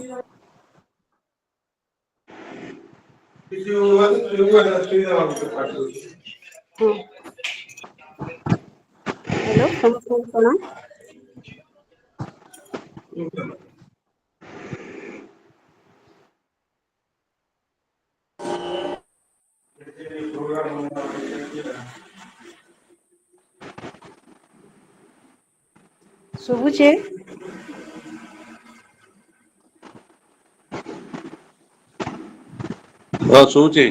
ହଁ ହ୍ୟାଲୋ ସମସ୍ତଙ୍କୁ ପ୍ରଣାମ। ଶୁଭୁଛେ? ହଁ ଶୁଭୁଛି।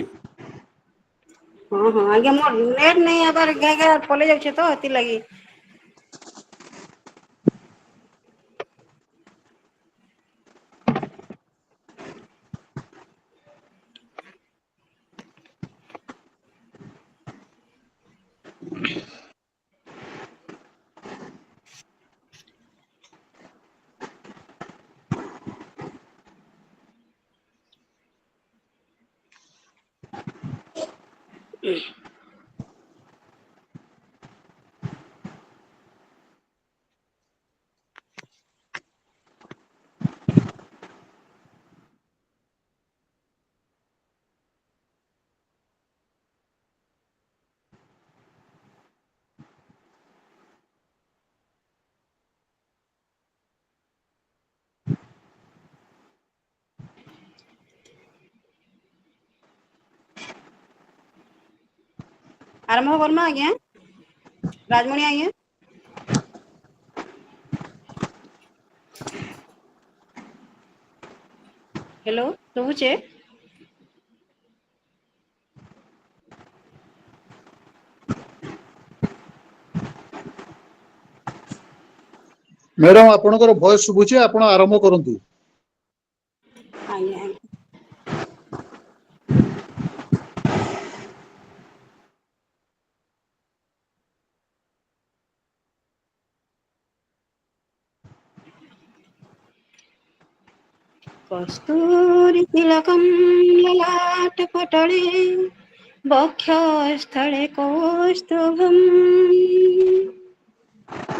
ହଁ ହଁ ଆଜ୍ଞା ମୋର ନେଟ ନାଇଁ ଆବାର ଘାଏ ଘାଏ ପଲେଇ ଯାଉଛେ ତ ହେଥିଲାଗି। ଆରମ୍ଭ କର୍ମା ଆଜ୍ଞା ରାଜମଣି ଆଜ୍ଞା। ହ୍ୟାଲୋ ଶୁଭୁଛେ? ମ୍ୟାଡାମ ଆପଣଙ୍କର ଭଏସ ଶୁଭୁଛି ଆପଣ ଆରମ୍ଭ କରନ୍ତୁ। ଆଜ୍ଞା ଆଜ୍ଞା। କସ୍ତୁରୀ ତିଳକମ୍ ଲଲାଟ ପଟଳେ ବକ୍ଷସ୍ଥଳେ କୌସ୍ତୁଭମ୍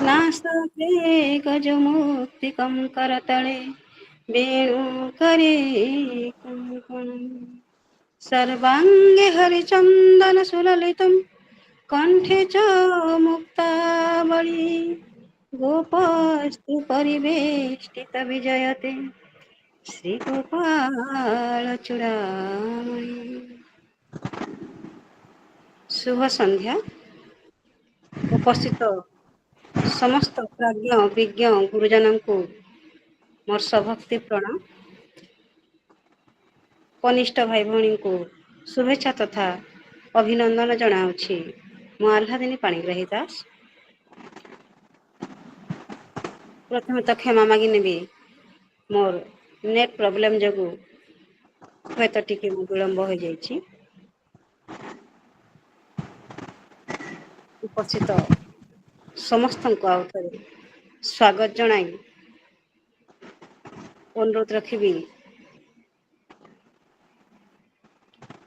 ନାସାଗ୍ରେ ଗଜମୁକ୍ତିକଂ କରତଳେ ବେଣୁକରେ କଙ୍କଣମ୍ ସର୍ବାଙ୍ଗେ ହରିଚନ୍ଦନ ସୁଲଲିତମ୍ କଣ୍ଠେ ଚ ମୁକ୍ତାବଳୀ ଗୋପସ୍ତି ପରିବେଷ୍ଟିତ ବିଜୟତେ ଶ୍ରୀ ଗୋପାଳ ଚୂଡାମଣି। ଶୁଭ ସନ୍ଧ୍ୟା ଉପସ୍ଥିତ ସମସ୍ତ ପ୍ରାଜ୍ଞ ବିଜ୍ଞ ଗୁରୁଜନଙ୍କୁ ମୋର ସଭକ୍ତି ପ୍ରଣାମ। କନିଷ୍ଠ ଭାଇ ଭଉଣୀଙ୍କୁ ଶୁଭେଚ୍ଛା ତଥା ଅଭିନନ୍ଦନ ଜଣାଉଛି। ମୁଁ ଆହ୍ଲାଦିନୀ ପାଣିଗ୍ରାହୀ ଦାସ। ପ୍ରଥମେ ତ କ୍ଷମା ମାଗି ନେବି ମୋର ନେଟ୍ ପ୍ରୋବ୍ଲେମ ଯୋଗୁ ହୁଏତ ଟିକେ ମୁଁ ବିଳମ୍ବ ହୋଇଯାଇଛି। ଉପସ୍ଥିତ ସମସ୍ତଙ୍କୁ ଆଉଥରେ ସ୍ୱାଗତ ଜଣାଇ ଅନୁରୋଧ ରଖିବି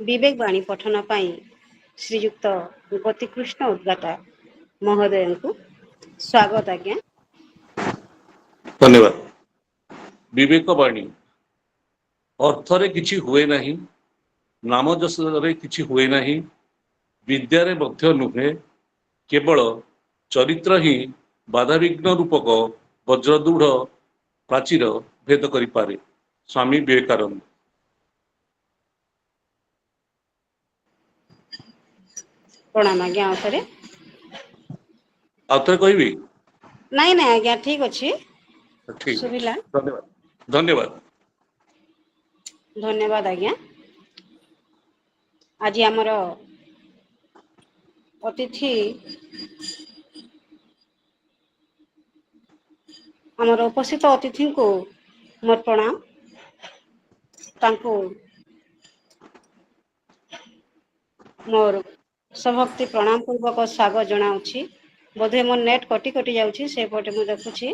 ବିବେକ ବାଣୀ ପଠନ ପାଇଁ ଶ୍ରୀଯୁକ୍ତ ଗତିକୃଷ୍ଣ ଉଦ୍ଗାତା ମହୋଦୟଙ୍କୁ ସ୍ୱାଗତ ଆଜ୍ଞା। ଧନ୍ୟବାଦ। ବିବେକ ବାଣୀ ଅର୍ଥରେ କିଛି ହୁଏ ନାହିଁ, ନାମଯଶରେ କିଛି ହୁଏ ନାହିଁ, ବିଦ୍ୟାରେ ମଧ୍ୟ ନୁହେଁ, କେବଳ ଚରିତ୍ର ହିଁ ବାଧାବିଘ୍ନ ରୂପକ ବଜ୍ରଦୃଢ ପ୍ରାଚୀର ଭେଦ କରିପାରେ। ସ୍ୱାମୀ ବିବେକାନନ୍ଦ। ପ୍ରଣାମ ଆଜ୍ଞା ଆଉଥରେ। ଆଉଥରେ କହିବି? ନାଇଁ ନାଇଁ ଆଜ୍ଞା ଠିକ ଅଛି। ଠିକ ଅଛି ଶୁଭିଲା ଧନ୍ୟବାଦ ଧନ୍ୟବାଦ। ଧନ୍ୟବାଦ ଆଜ୍ଞା। ଆଜି ଆମର ଅତିଥି ଆମର ଉପସ୍ଥିତ ଅତିଥିଙ୍କୁ ମୋର ପ୍ରଣାମ। ତାଙ୍କୁ ମୋର ସଭକ୍ତି ପ୍ରଣାମ ପୂର୍ବକ ସ୍ୱାଗତ ଜଣାଉଛି। ବୋଧେ ମୋ ନେଟ୍ କଟି କଟି ଯାଉଛି ସେପଟେ ମୁଁ ଦେଖୁଛି।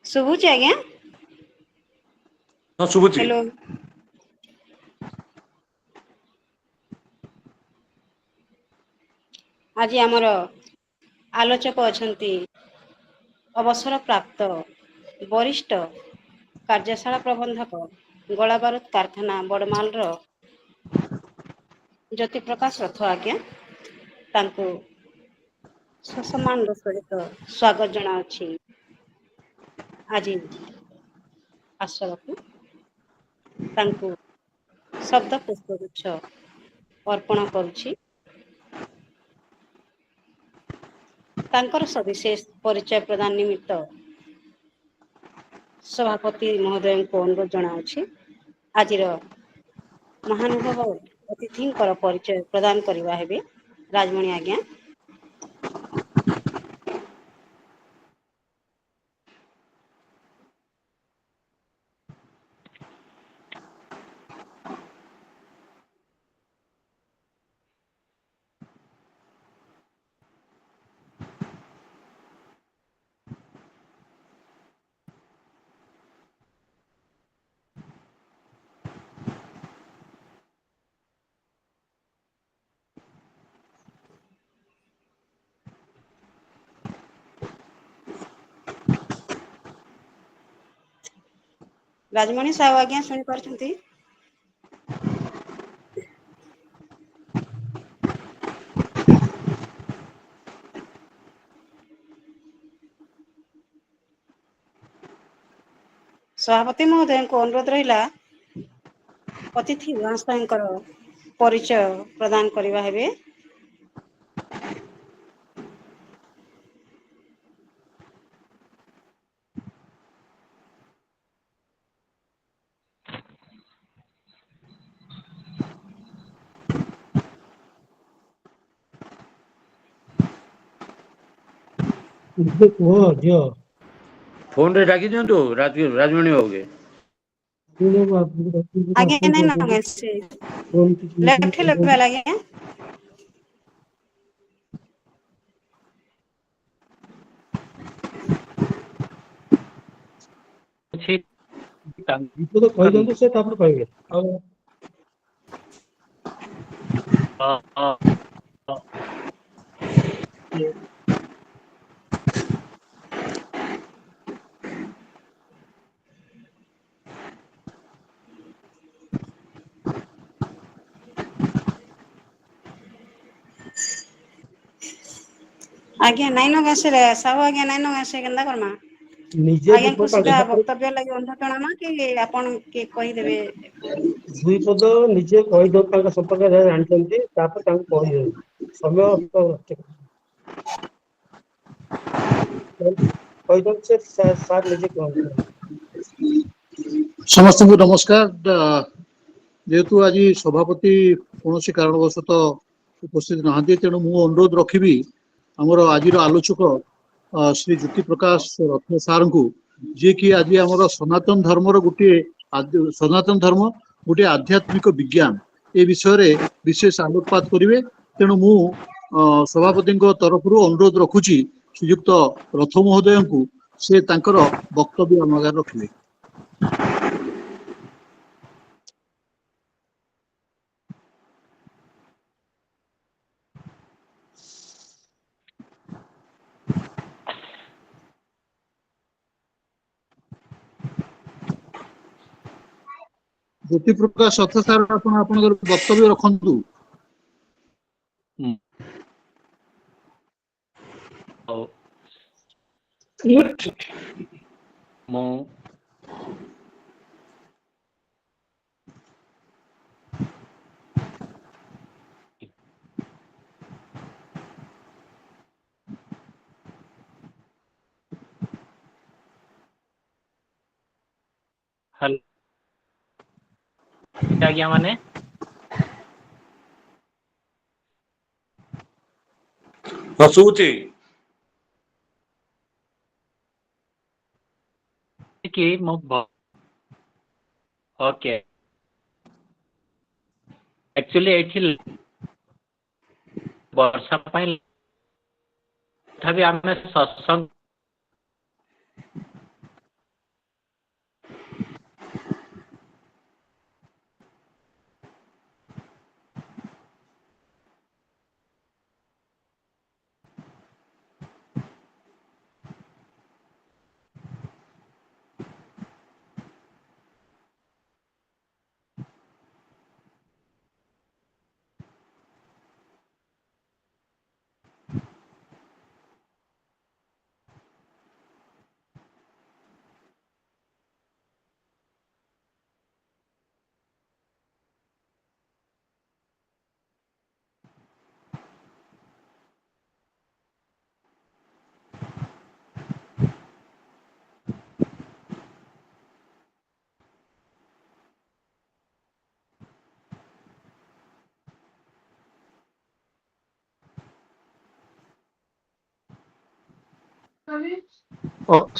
ଶୁଭୁଛି ଆଜ୍ଞା? ହଁ ଶୁଭୁଛି। ହ୍ୟାଲୋ ଆଜି ଆମର ଆଲୋଚକ ଅଛନ୍ତି ଅବସର ପ୍ରାପ୍ତ वरिष्ठ କାର୍ଯ୍ୟଶାଳା ପ୍ରବନ୍ଧକ ଗୋଳାବାରୁଦ କାରଖାନା ବଡ଼ମାଲର ଜ୍ୟୋତି ପ୍ରକାଶ ରଥ ଆଜ୍ଞା ତାଙ୍କୁ ସସମ୍ମାନର ସହିତ ସ୍ୱାଗତ ଜଣାଉଛି ଆଜି ଆଶ୍ରମକୁ। ତାଙ୍କୁ ଶବ୍ଦ ପୁଷ୍ପଗୁଚ୍ଛ ଅର୍ପଣ କରୁଛି। ତାଙ୍କର ସବିଶେଷ ପରିଚୟ ପ୍ରଦାନ ନିମିତ୍ତ ସଭାପତି ମହୋଦୟଙ୍କୁ ଅନୁରୋଧ ଜଣାଉଛି ଆଜିର ମହାନୁଭବ ଅତିଥିଙ୍କର ପରିଚୟ ପ୍ରଦାନ କରିବା ହେବେ ରାଜମଣି ଆଜ୍ଞା। ରାଜମଣି ସାହୁ ଆଜ୍ଞା ଶୁଣିପାରୁଛନ୍ତି? ସଭାପତି ମହୋଦୟଙ୍କ ଅନୁରୋଧ ରହିଲା ଅତିଥି ମହାଶୟଙ୍କର ପରିଚୟ ପ୍ରଦାନ କରିବା ହେବେ। କୁହ ଝିଅ। ଫୋନରେ ଡାକି ଦିଅନ୍ତୁ ରାଜମଣି ବାବୁಗೆ। ଆଜ୍ଞା ନାଇଁ ନା ସେ ଲେଫ୍ଟ ଲେଭେଲ ଆଜ୍ଞା। ବିପଦ କହିଦିଅନ୍ତୁ ସେ ତାପରେ କହିବେ ଆଉ ଆଜ୍ଞା ନାଇଁ ନ ଆସିଲେ ସାହୁ ଆଜ୍ଞା ନାଇଁ ନ ଆସିଲେ କେନ୍ତା କରମା? ନିଜେ ଆଜ୍ଞାଙ୍କୁ ତାଙ୍କ ସିଧା ହାତରେ ବକ୍ତବ୍ୟ ଲାଗି ଅନୁରୋଧ ଜଣାମା କି ଆପଣ କିଏ କହିଦେବେ? ଦୁଇ ପଦ ନିଜେ କହିଦିଅନ୍ତୁ ତାଙ୍କ ସମ୍ପର୍କରେ ଯାହା ଜାଣିଛନ୍ତି ତାପରେ ତାଙ୍କୁ କହିଦିଅନ୍ତୁ ସମୟ କହିଦିଅନ୍ତୁ ସେ ସାର୍ ନିଜେ କୁହନ୍ତୁ। ସମସ୍ତଙ୍କୁ ନମସ୍କାର। ଯେହେତୁ ଆଜି ସଭାପତି କୌଣସି କାରଣବଶତଃ ଉପସ୍ଥିତ ନାହାନ୍ତି ତେଣୁ ମୁଁ ଅନୁରୋଧ ରଖିବି ଆମର ଆଜିର ଆଲୋଚକ ଶ୍ରୀ ଜ୍ୟୋତି ପ୍ରକାଶ ରଥ ସାରଙ୍କୁ ଯିଏକି ଆଜି ଆମର ସନାତନ ଧର୍ମର ସନାତନ ଧର୍ମ ଗୋଟିଏ ଆଧ୍ୟାତ୍ମିକ ବିଜ୍ଞାନ ଏ ବିଷୟରେ ବିଶେଷ ଆଲୋକପାତ କରିବେ। ତେଣୁ ମୁଁ ସଭାପତିଙ୍କ ତରଫରୁ ଅନୁରୋଧ ରଖୁଛି ଶ୍ରୀଯୁକ୍ତ ରଥ ମହୋଦୟଙ୍କୁ ସେ ତାଙ୍କର ବକ୍ତବ୍ୟ ଆମ ଆଗରେ ରଖିବେ। ଜ୍ୟୋତି ପ୍ରକାଶ ରଥ ସାର ଆପଣ ଆପଣଙ୍କର ବକ୍ତବ୍ୟ ରଖନ୍ତୁ। ମୁଁ ଆଜ୍ଞା ମାନେ ହଁ ଶୁଭୁଛି। କି ମୁଁ ଓକେ ଆକ୍ଚୁଆଲି ଏଇଠି ବର୍ଷା ପାଇଁ ତଥାପି ଆମେ ସତ୍ସଙ୍ଗ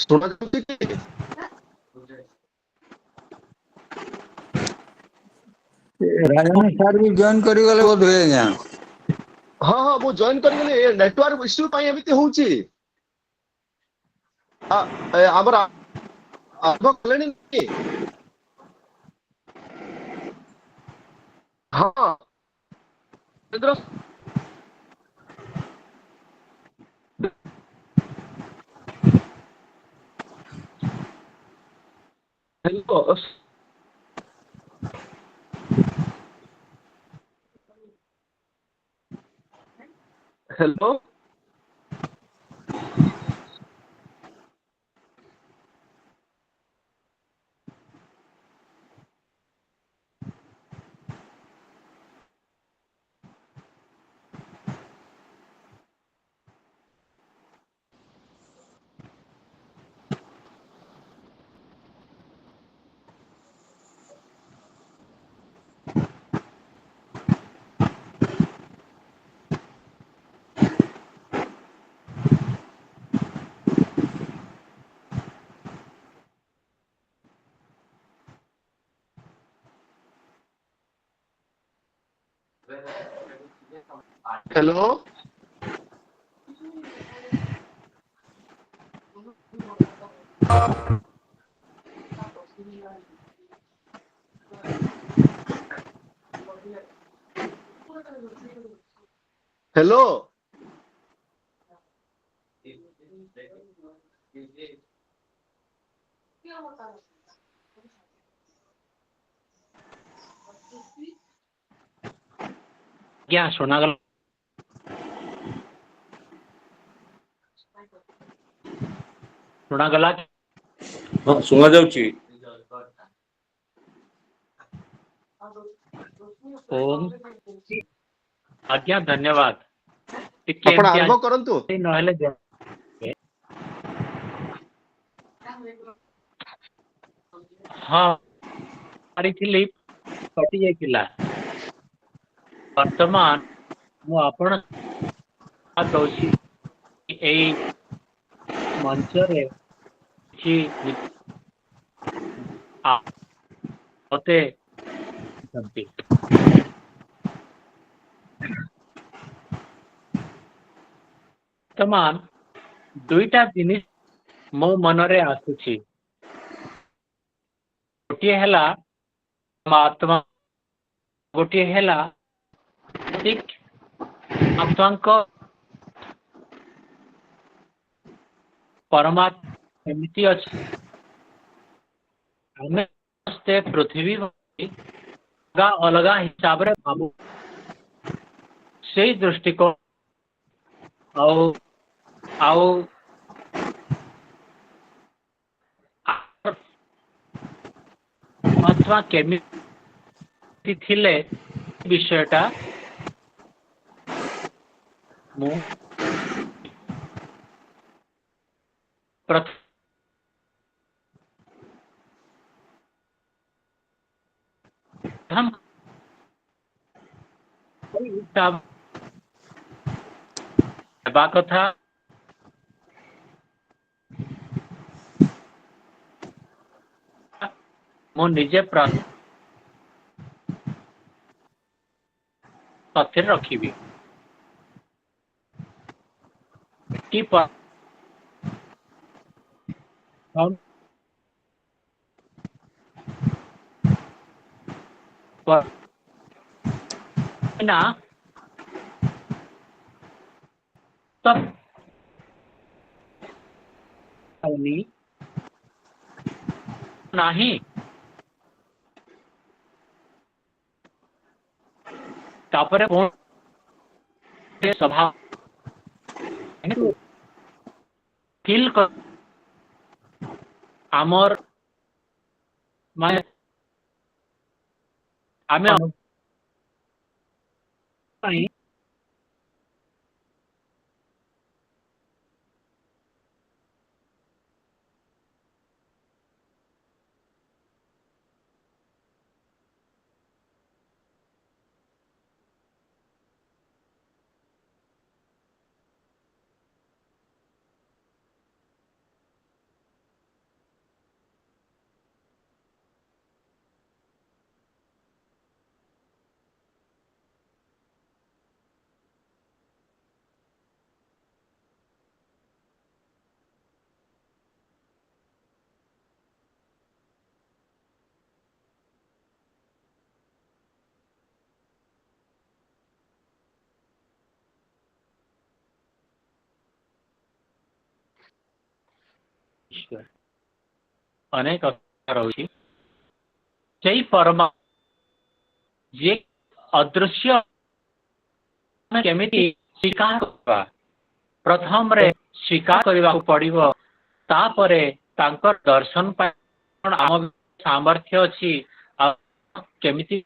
ଶୁଣା ଯାଉଛି କି? ରାଜନ ସାର୍ ବି ଜଏନ୍ କରିଗଲେ ବୋଧହୁଏ ଆଜ୍ଞା। ହଁ ହଁ ମୁଁ ଜଏନ୍ କରିଗଲି, ନେଟୱାର୍କ ଇସ୍ୟୁ ପାଇଁ ଏମିତି ହଉଛି। ଆମର ଆରମ୍ଭ କଲେଣି କି? ହଁ ହ୍ୟାଲୋ ହ୍ୟାଲୋ ହ୍ୟାଲୋ ହ୍ୟାଲୋ ଆଜ୍ଞା ଶୁଣାଗଲା। ଶୁଣାଗଲା। ହଁ ଶୁଣା ଯାଉଛି। ଆଜ୍ଞା ଧନ୍ୟବାଦ। ଟିକେ ଆପଣ ଏମିତି ଆରମ୍ଭ କରନ୍ତୁ। ଆଜି ନହେଲେ ହଁ କରିଥିଲି, କଟି ଯାଇଥିଲା। ବର୍ତ୍ତମାନ ମୁଁ ଆପଣ ଦଉଛି ଏଇ ମଞ୍ଚରେ କିଛି ମତେ ବର୍ତ୍ତମାନ ଦୁଇଟା ଜିନିଷ ମୋ ମନରେ ଆସୁଛି। ଗୋଟିଏ ହେଲା ଆତ୍ମା, ଗୋଟିଏ ହେଲା ଆତ୍ମାଙ୍କ ପରମାତ୍ମା ଏମିତି ଅଛି। ଆମେ ସମସ୍ତେ ପୃଥିବୀ ଅଲଗା ଅଲଗା ହିସାବରେ ଭାବୁ। ସେଇ ଦୃଷ୍ଟିକୋଣ ଆଉ ଆଉ ପରମାତ୍ମା କେମିତି ଥିଲେ ବିଷୟଟା ମୁଁ ହେବା କଥା ମୁଁ ନିଜେ ତଥ୍ୟ ରଖିବି କି ନା ତ ନାହିଁ ତାପରେ ସଭା ଆମର ମାନେ ଆମେ ପାଇଁ ଅଛି ଅନେକ କଥା ରହୁଛି ସେଇ ପରମା ଯେ ଅଦୃଶ୍ୟ ଆମେ କେମିତି ସ୍ୱୀକାର କରିବା ପ୍ରଥମରେ ସ୍ୱୀକାର କରିବାକୁ ପଡ଼ିବ ତାପରେ ତାଙ୍କର ଦର୍ଶନ ପାଇଁ କଣ ଆମ ସାମର୍ଥ୍ୟ ଅଛି ଆଉ କେମିତି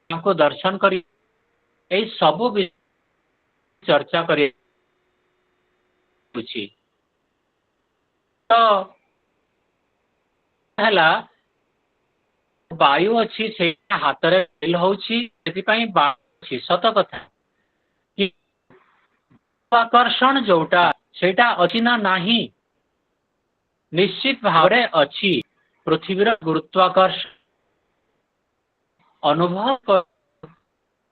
ତାଙ୍କୁ ଦର୍ଶନ କରି ଏଇ ସବୁ ଚର୍ଚ୍ଚା କରି ତ ହେଲା ବାୟୁ ଅଛି ସେଇଟା ହାତରେ ଫିଲ୍ ହଉଛି ସେଥିପାଇଁ ବାୟୁ ଅଛି ସତ କଥା କି ଆକର୍ଷଣ ଯୋଉଟା ସେଇଟା ଅଛି ନା ନାହିଁ ନିଶ୍ଚିତ ଭାବରେ ଅଛି ପୃଥିବୀର ଗୁରୁତ୍ୱାକର୍ଷଣ ଅନୁଭବ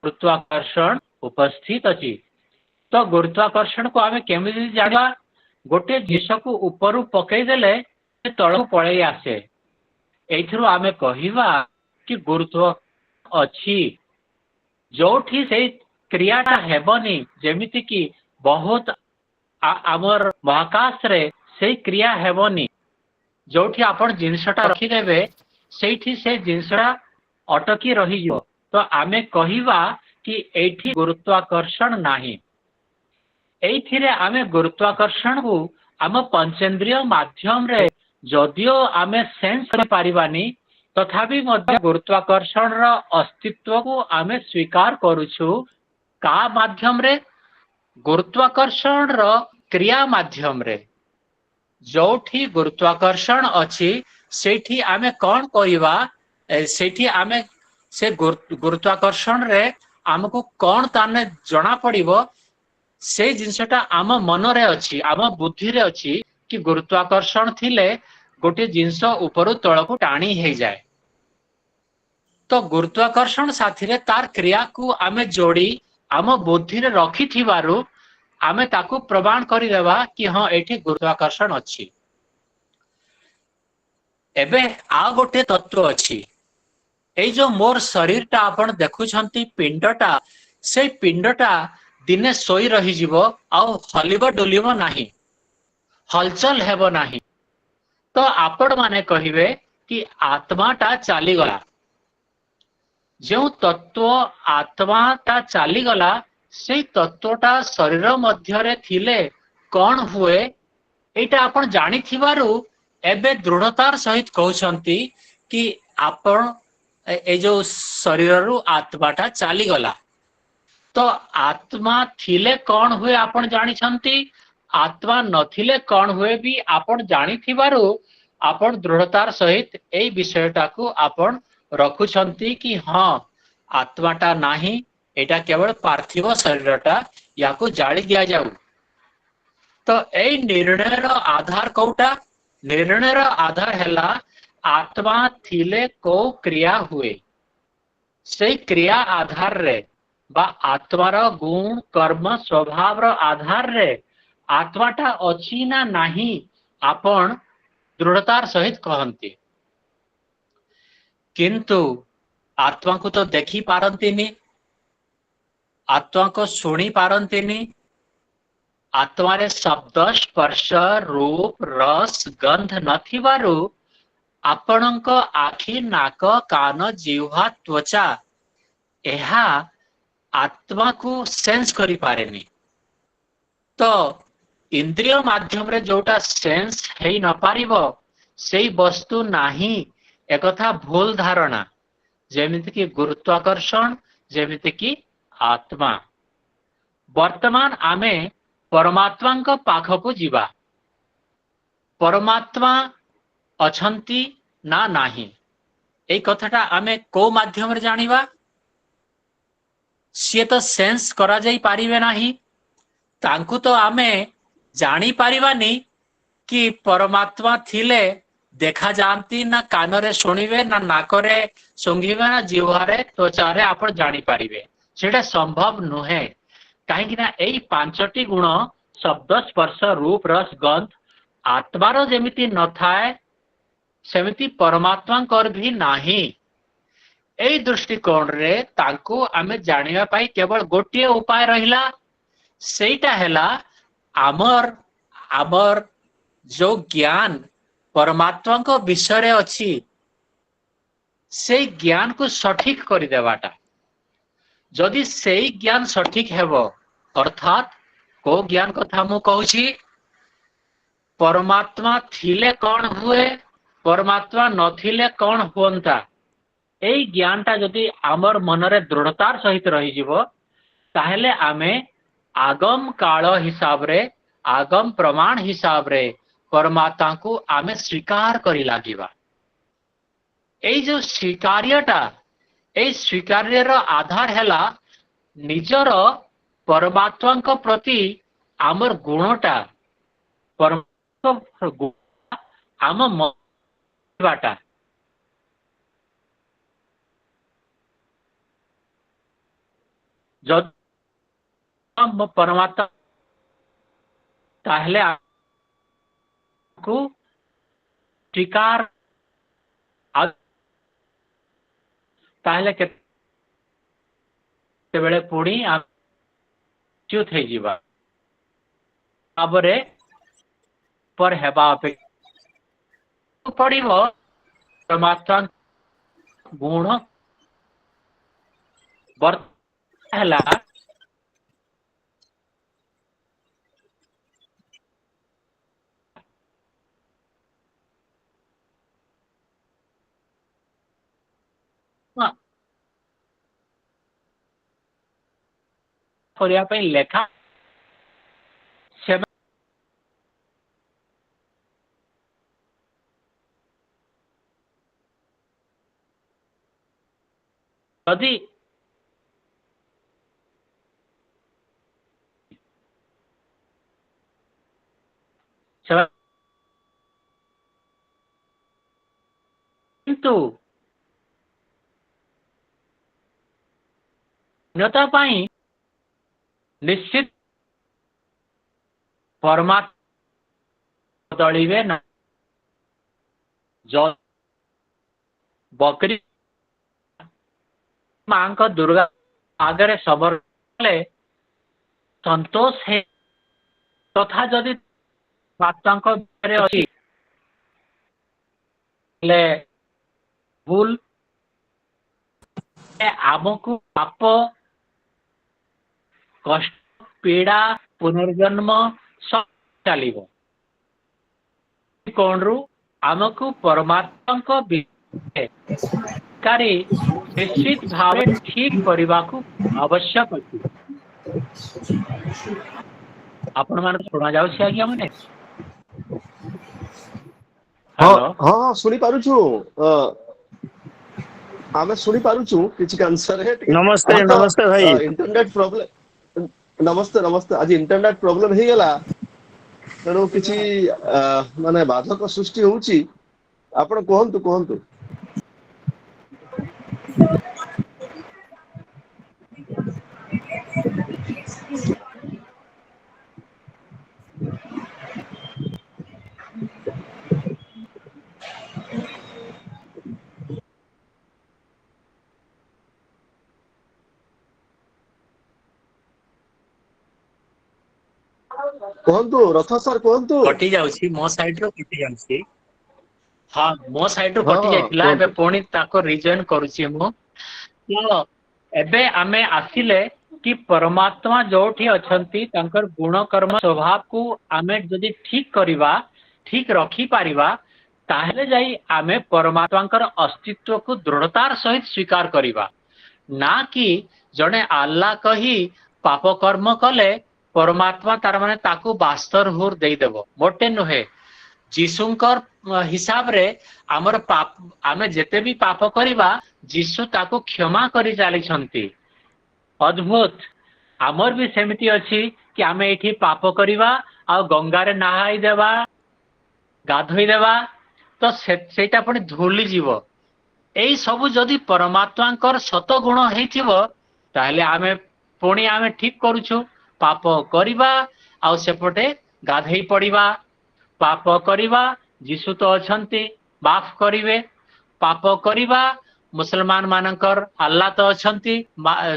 ଗୁରୁତ୍ୱାକର୍ଷଣ ଉପସ୍ଥିତ ଅଛି ତ ଗୁରୁତ୍ୱାକର୍ଷଣକୁ ଆମେ କେମିତି ଜାଣିବା ଗୋଟେ ଜିନିଷକୁ ଉପରୁ ପକେଇଦେଲେ ସେ ତଳକୁ ପଳେଇ ଆସେ ଏଇଥିରୁ ଆମେ କହିବା କି ଗୁରୁତ୍ୱ ଅଛି ଯୋଉଠି ସେଇ କ୍ରିୟାଟା ହେବନି ଯେମିତିକି ବହୁତ ଆମର ମହାକାଶରେ ସେଇ କ୍ରିୟା ହେବନି ଯୋଉଠି ଆପଣ ଜିନିଷଟା ରଖିଦେବେ ସେଇଠି ସେ ଜିନିଷଟା ଅଟକି ରହିଯିବ ତ ଆମେ କହିବା କି ଏଇଠି ଗୁରୁତ୍ୱାକର୍ଷଣ ନାହିଁ ଏଇଥିରେ ଆମେ ଗୁରୁତ୍ୱାକର୍ଷଣକୁ ଆମ ପଞ୍ଚେନ୍ଦ୍ରିୟ ମାଧ୍ୟମରେ ଯଦିଓ ଆମେ ସେନ୍ସ କରିପାରିବାନି ତଥାପି ମଧ୍ୟ ଗୁରୁତ୍ୱାକର୍ଷଣର ଅସ୍ତିତ୍ୱକୁ ଆମେ ସ୍ୱୀକାର କରୁଛୁ କାହା ମାଧ୍ୟମରେ ଗୁରୁତ୍ୱାକର୍ଷଣର କ୍ରିୟା ମାଧ୍ୟମରେ ଯୋଉଠି ଗୁରୁତ୍ୱାକର୍ଷଣ ଅଛି ସେଇଠି ଆମେ କ'ଣ କରିବା ସେଇଠି ଆମେ ସେ ଗୁରୁତ୍ୱାକର୍ଷଣରେ ଆମକୁ କ'ଣ ତାହେଲେ ଜଣା ପଡ଼ିବ ସେଇ ଜିନିଷଟା ଆମ ମନରେ ଅଛି ଆମ ବୁଦ୍ଧିରେ ଅଛି କି ଗୁରୁତ୍ୱାକର୍ଷଣ ଥିଲେ ଗୋଟେ ଜିନିଷ ଉପରୁ ତଳକୁ ଟାଣି ହେଇଯାଏ ତ ଗୁରୁତ୍ୱାକର୍ଷଣ ସାଥିରେ ତାର କ୍ରିୟାକୁ ଆମେ ଯୋଡ଼ି ଆମ ବୁଦ୍ଧିରେ ରଖିଥିବାରୁ ଆମେ ତାକୁ ପ୍ରମାଣ କରିଦେବା କି ହଁ ଏଠି ଗୁରୁତ୍ୱାକର୍ଷଣ ଅଛି ଏବେ ଆଉ ଗୋଟେ ତତ୍ତ୍ୱ ଅଛି ଏଇ ଯୋଉ ମୋର ଶରୀରଟା ଆପଣ ଦେଖୁଛନ୍ତି ପିଣ୍ଡଟା ସେଇ ପିଣ୍ଡଟା ଦିନେ ଶୋଇ ରହିଯିବ ଆଉ ହଲିବ ଡୁଲିବ ନାହିଁ ହଲଚଲ ହେବ ନାହିଁ ତ ଆପଣ ମାନେ କହିବେ କି ଆତ୍ମାଟା ଚାଲିଗଲା ଯେଉଁ ତତ୍ତ୍ୱ ଆତ୍ମାଟା ଚାଲିଗଲା ସେଇ ତତ୍ତ୍ୱଟା ଶରୀର ମଧ୍ୟରେ ଥିଲେ କ'ଣ ହୁଏ ଏଇଟା ଆପଣ ଜାଣିଥିବାରୁ ଏବେ ଦୃଢ଼ତାର ସହିତ କହୁଛନ୍ତି କି ଆପଣ ଏଇ ଯୋଉ ଶରୀରରୁ ଆତ୍ମାଟା ଚାଲିଗଲା ତ ଆତ୍ମା ଥିଲେ କ'ଣ ହୁଏ ଆପଣ ଜାଣିଛନ୍ତି ଆତ୍ମା ନଥିଲେ କ'ଣ ହୁଏ ବି ଆପଣ ଜାଣିଥିବାରୁ ଆପଣ ଦୃଢ଼ତାର ସହିତ ଏଇ ବିଷୟଟାକୁ ଆପଣ ରଖୁଛନ୍ତି କି ହଁ ଆତ୍ମାଟା ନାହିଁ ଏଇଟା କେବଳ ପାର୍ଥିବ ଶରୀରଟା ୟାକୁ ଜାଳି ଦିଆଯାଉ ତ ଏଇ ନିର୍ଣ୍ଣୟର ଆଧାର କୋଉଟା ନିର୍ଣ୍ଣୟର ଆଧାର ହେଲା ଆତ୍ମା ଥିଲେ କୋଉ କ୍ରିୟା ହୁଏ ସେଇ କ୍ରିୟା ଆଧାରରେ ବା ଆତ୍ମାର ଗୁଣ କର୍ମ ସ୍ୱଭାବର ଆଧାରରେ ଆତ୍ମାଟା ଅଛି ନା ନାହିଁ ଆପଣ ଦୃଢ଼ତାର ସହିତ କହନ୍ତି କିନ୍ତୁ ଆତ୍ମାକୁ ତ ଦେଖି ପାରନ୍ତିନି ଆତ୍ମାକୁ ଶୁଣି ପାରନ୍ତିନି ଆତ୍ମାରେ ଶବ୍ଦ ସ୍ପର୍ଶ ରୂପ ରସ ଗନ୍ଧ ନଥିବାରୁ ଆପଣଙ୍କ ଆଖି ନାକ କାନ ଜିହ୍ୱା ତ୍ୱଚା ଏହା ଆତ୍ମାକୁ ସେନ୍ସ କରିପାରେନି ତ ଇନ୍ଦ୍ରିୟ ମାଧ୍ୟମରେ ଯୋଉଟା ସେନ୍ସ ହେଇ ନପାରିବ ସେଇ ବସ୍ତୁ ନାହିଁ एकथा भूल धारणा जेमितिकी गुरुत्वाकर्षण जेमितिकी आत्मा वर्तमान आमे परमात्मा को पाखकु जीवा परमात्मा अछंती ना नाही ए कथाटा आमे को माध्यम रे जानिबा सी तो सेंस करा जाई पारिबे नाही तांकु तो आमे जानी पारिबानी कि परमात्मा थिले देखा जानती ना कानरे शुणिबे ना नाकरे सुंघिबे ना जीवारे त्वचारे आपण जानी पारिबे सेटा संभव नुहे कहीं ना एई पांचटी गुण शब्द स्पर्श रूप रस गंध आत्मार जेमिति न थाए सेमिति परमात्मा कर भी नाही एई दृष्टिकोण रे तांको आमे जानिबा पाई केवल गोटिए उपाय रहिला सेटा हैला आमर आमर जो ज्ञान परमात्मा को विषय अच्छी से ज्ञान को सठिक कर देवाटा जदि से ज्ञान सठिक हेबो अर्थात को ज्ञान कथा मु कहूची परमात्मा थिले कौन हुए परमात्मा नथिले कौन हुअंता एई ज्ञानटा जदि आमर मनरे दृढ़तार सहित रही जीवो ताहले आमे आगम काल हिसाब रे आगम प्रमाण हिसाब रे परमात्मा को आमे स्वीकार करी लागिबा एई जो स्वीकार्यटा एई स्वीकार्यर आधार हैला निजर परमात्मा को प्रति आमर गुणटा परमात्मा गुण आम मनबाटा जब परमात्मा ताहले को स्वीकार ताहले केतेबेले पुणी च्युत हे जीवा आबरे पर हेबा अपेक्षा पड़िबो परमात्मा गुण वर्त हला करिया पे लेखा से यदि किंतु न्यता पाई निश्चित परमात्मा बदलिवे ना जो बकरी मां को दुर्गा आगरे सबर संतोष है तथा जदि माता को अच्छी भूल आमको पाप कष्ट पीड़ा पुनर्जन्म सब चलिबो कौन रु आमको परमात्मा को कार्य निश्चित भाव ठीक करने को आवश्यक अछि आपण मान सुना जाउ छी आज्ञा माने हाँ हाँ सुनी पारुछु आमे सुनी पारुछु किछि आंसर है नमस्ते नमस्ते भाई इंटरनेट प्रॉब्लम नमस्ते नमस्ते आज इंटरनेट प्रॉब्लम हे गेला तेणु किछि माने बाधक सृष्टि होउची आपण कोहंतु कोहंतु कहंतु रथ सर कहंतु कटि जाउछी मो साइड रो कटि जाउछी हां मो साइड रो कटि जाइतिला एबे पुणी ताको रिजॉइन करूची मो तो एबे आमे आसिले कि परमात्मा जोठी अछंती तांकर गुण कर्म स्वभाव को आमे जदि ठीक करिवा ठीक रखी पारिबा ताहले जाई आमे परमात्मांकर अस्तित्व को दृढ़तार सहित स्वीकार करिबा ना कि जने अल्लाह कही पाप कर्म कले परमात्मा तार माने ताकू बास्तर हुर दे देबो मोटे नुहे जीशुंकर हिसाब रे हमर पाप आमे जेते भी पाप करिबा जीशु ताकू क्षमा करि चाली छंती अद्भुत हमर भी सेमिति अछि कि आमे एठी पाप करिबा आ गंगा रे नहाई देबा गाधोई देबा तो सेटा पनि धुली जीवो एई सब जदि परमात्मांकर सत गुण हेतिबो ताहले आमे पुणी आमे ठीक करूछु पाप करिबा आ सेपटे गाधेई पड़िबा पाप करिबा जीशु तो अछंती माफ करिवे पाप करिबा मुसलमान मानकर अल्लाह तो अछंती